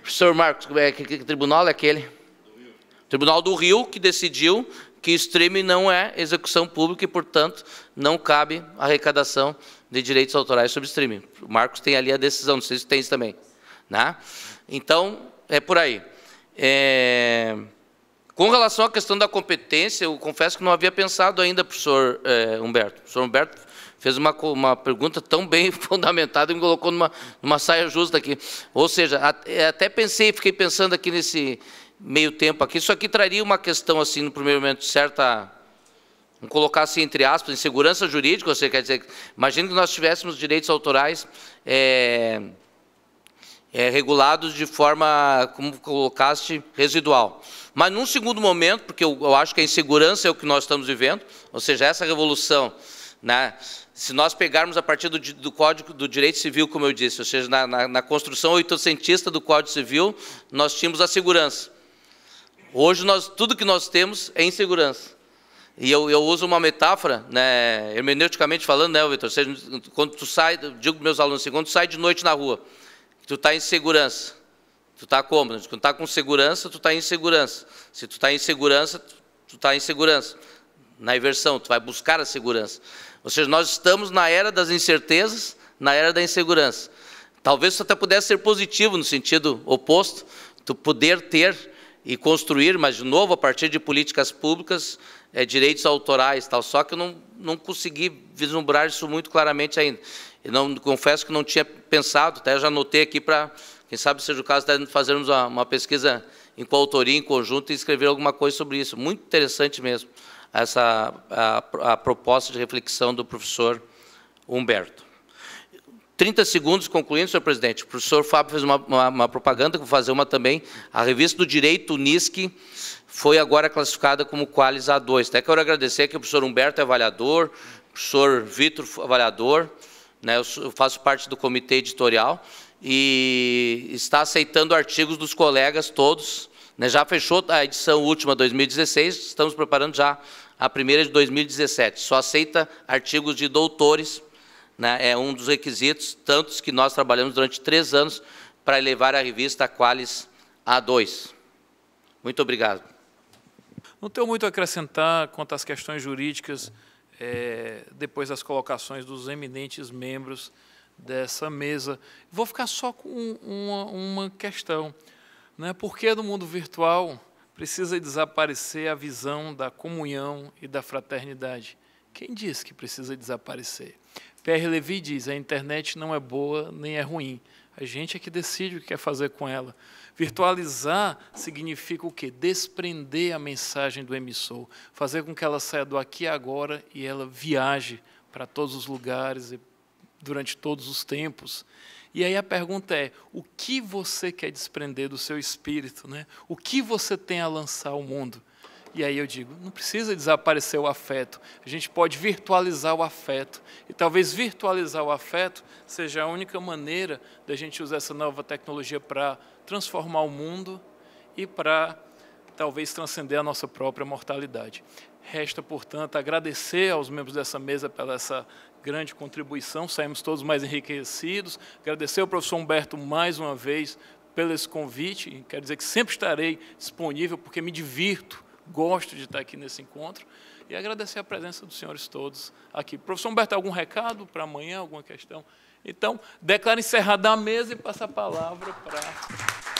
Professor Marcos, que tribunal é aquele? Tribunal do Rio, que decidiu que streaming não é execução pública e, portanto, não cabe arrecadação de direitos autorais sobre streaming. O Marcos tem ali a decisão, não sei se tem isso também. Né? Então, é por aí. Com relação à questão da competência, eu confesso que não havia pensado ainda, professor Humberto. O professor Humberto fez uma pergunta tão bem fundamentada e me colocou numa saia justa aqui. Ou seja, até fiquei pensando aqui nesse meio tempo aqui, isso aqui traria uma questão, assim, no primeiro momento, certa, vamos colocar assim, entre aspas, insegurança jurídica, ou seja, quer dizer, imagine que nós tivéssemos direitos autorais regulados de forma, como colocaste, residual. Mas, num segundo momento, porque eu acho que a insegurança é o que nós estamos vivendo, ou seja, essa revolução, né, se nós pegarmos a partir do Código do Direito Civil, como eu disse, ou seja, na construção oitocentista do Código Civil, nós tínhamos a segurança. Hoje, tudo que nós temos é insegurança. E eu uso uma metáfora, né, hermeneuticamente falando, né, Vitor? Ou seja, quando tu sai, eu digo para meus alunos assim, quando tu sai de noite na rua, tu está em segurança, tu está cômodo. Quando tu está com segurança, tu está em segurança. Se tu está em segurança, tu está em segurança. Na inversão, tu vai buscar a segurança. Ou seja, nós estamos na era das incertezas, na era da insegurança. Talvez isso até pudesse ser positivo, no sentido oposto, tu poder ter e construir, mas, de novo, a partir de políticas públicas, direitos autorais, tal. Só que eu não consegui vislumbrar isso muito claramente ainda. Eu confesso que não tinha pensado, até já anotei aqui para, quem sabe seja o caso, de fazermos uma pesquisa em coautoria, em conjunto, e escrever alguma coisa sobre isso. Muito interessante mesmo, a proposta de reflexão do professor Humberto. 30 segundos, concluindo, senhor presidente. O professor Fábio fez uma propaganda, vou fazer uma também. A revista do Direito, Unisc, foi agora classificada como Qualis A2. Até quero agradecer que o professor Humberto é avaliador, o professor Vitor avaliador, né, eu faço parte do comitê editorial, e está aceitando artigos dos colegas todos, né, já fechou a edição última 2016, estamos preparando já a primeira de 2017. Só aceita artigos de doutores, né, é um dos requisitos, tantos que nós trabalhamos durante 3 anos para elevar a revista Qualis A2. Muito obrigado. Não tenho muito a acrescentar quanto às questões jurídicas, depois das colocações dos eminentes membros dessa mesa. Vou ficar só com uma questão, né? Por que no mundo virtual precisa desaparecer a visão da comunhão e da fraternidade? Quem diz que precisa desaparecer? Pierre Levy diz, a internet não é boa nem é ruim. A gente é que decide o que quer fazer com ela. Virtualizar significa o quê? Desprender a mensagem do emissor, fazer com que ela saia do aqui e agora e ela viaje para todos os lugares e durante todos os tempos. E aí a pergunta é, o que você quer desprender do seu espírito, né? O que você tem a lançar ao mundo? E aí eu digo, não precisa desaparecer o afeto, a gente pode virtualizar o afeto. E talvez virtualizar o afeto seja a única maneira da gente usar essa nova tecnologia para transformar o mundo e para talvez transcender a nossa própria mortalidade. Resta, portanto, agradecer aos membros dessa mesa pela essa grande contribuição, saímos todos mais enriquecidos. Agradecer ao professor Humberto mais uma vez pelo esse convite, quero dizer que sempre estarei disponível porque me divirto, gosto de estar aqui nesse encontro, e agradecer a presença dos senhores todos aqui. Professor Humberto, algum recado para amanhã, alguma questão? Então, declaro encerrada a mesa e passo a palavra para...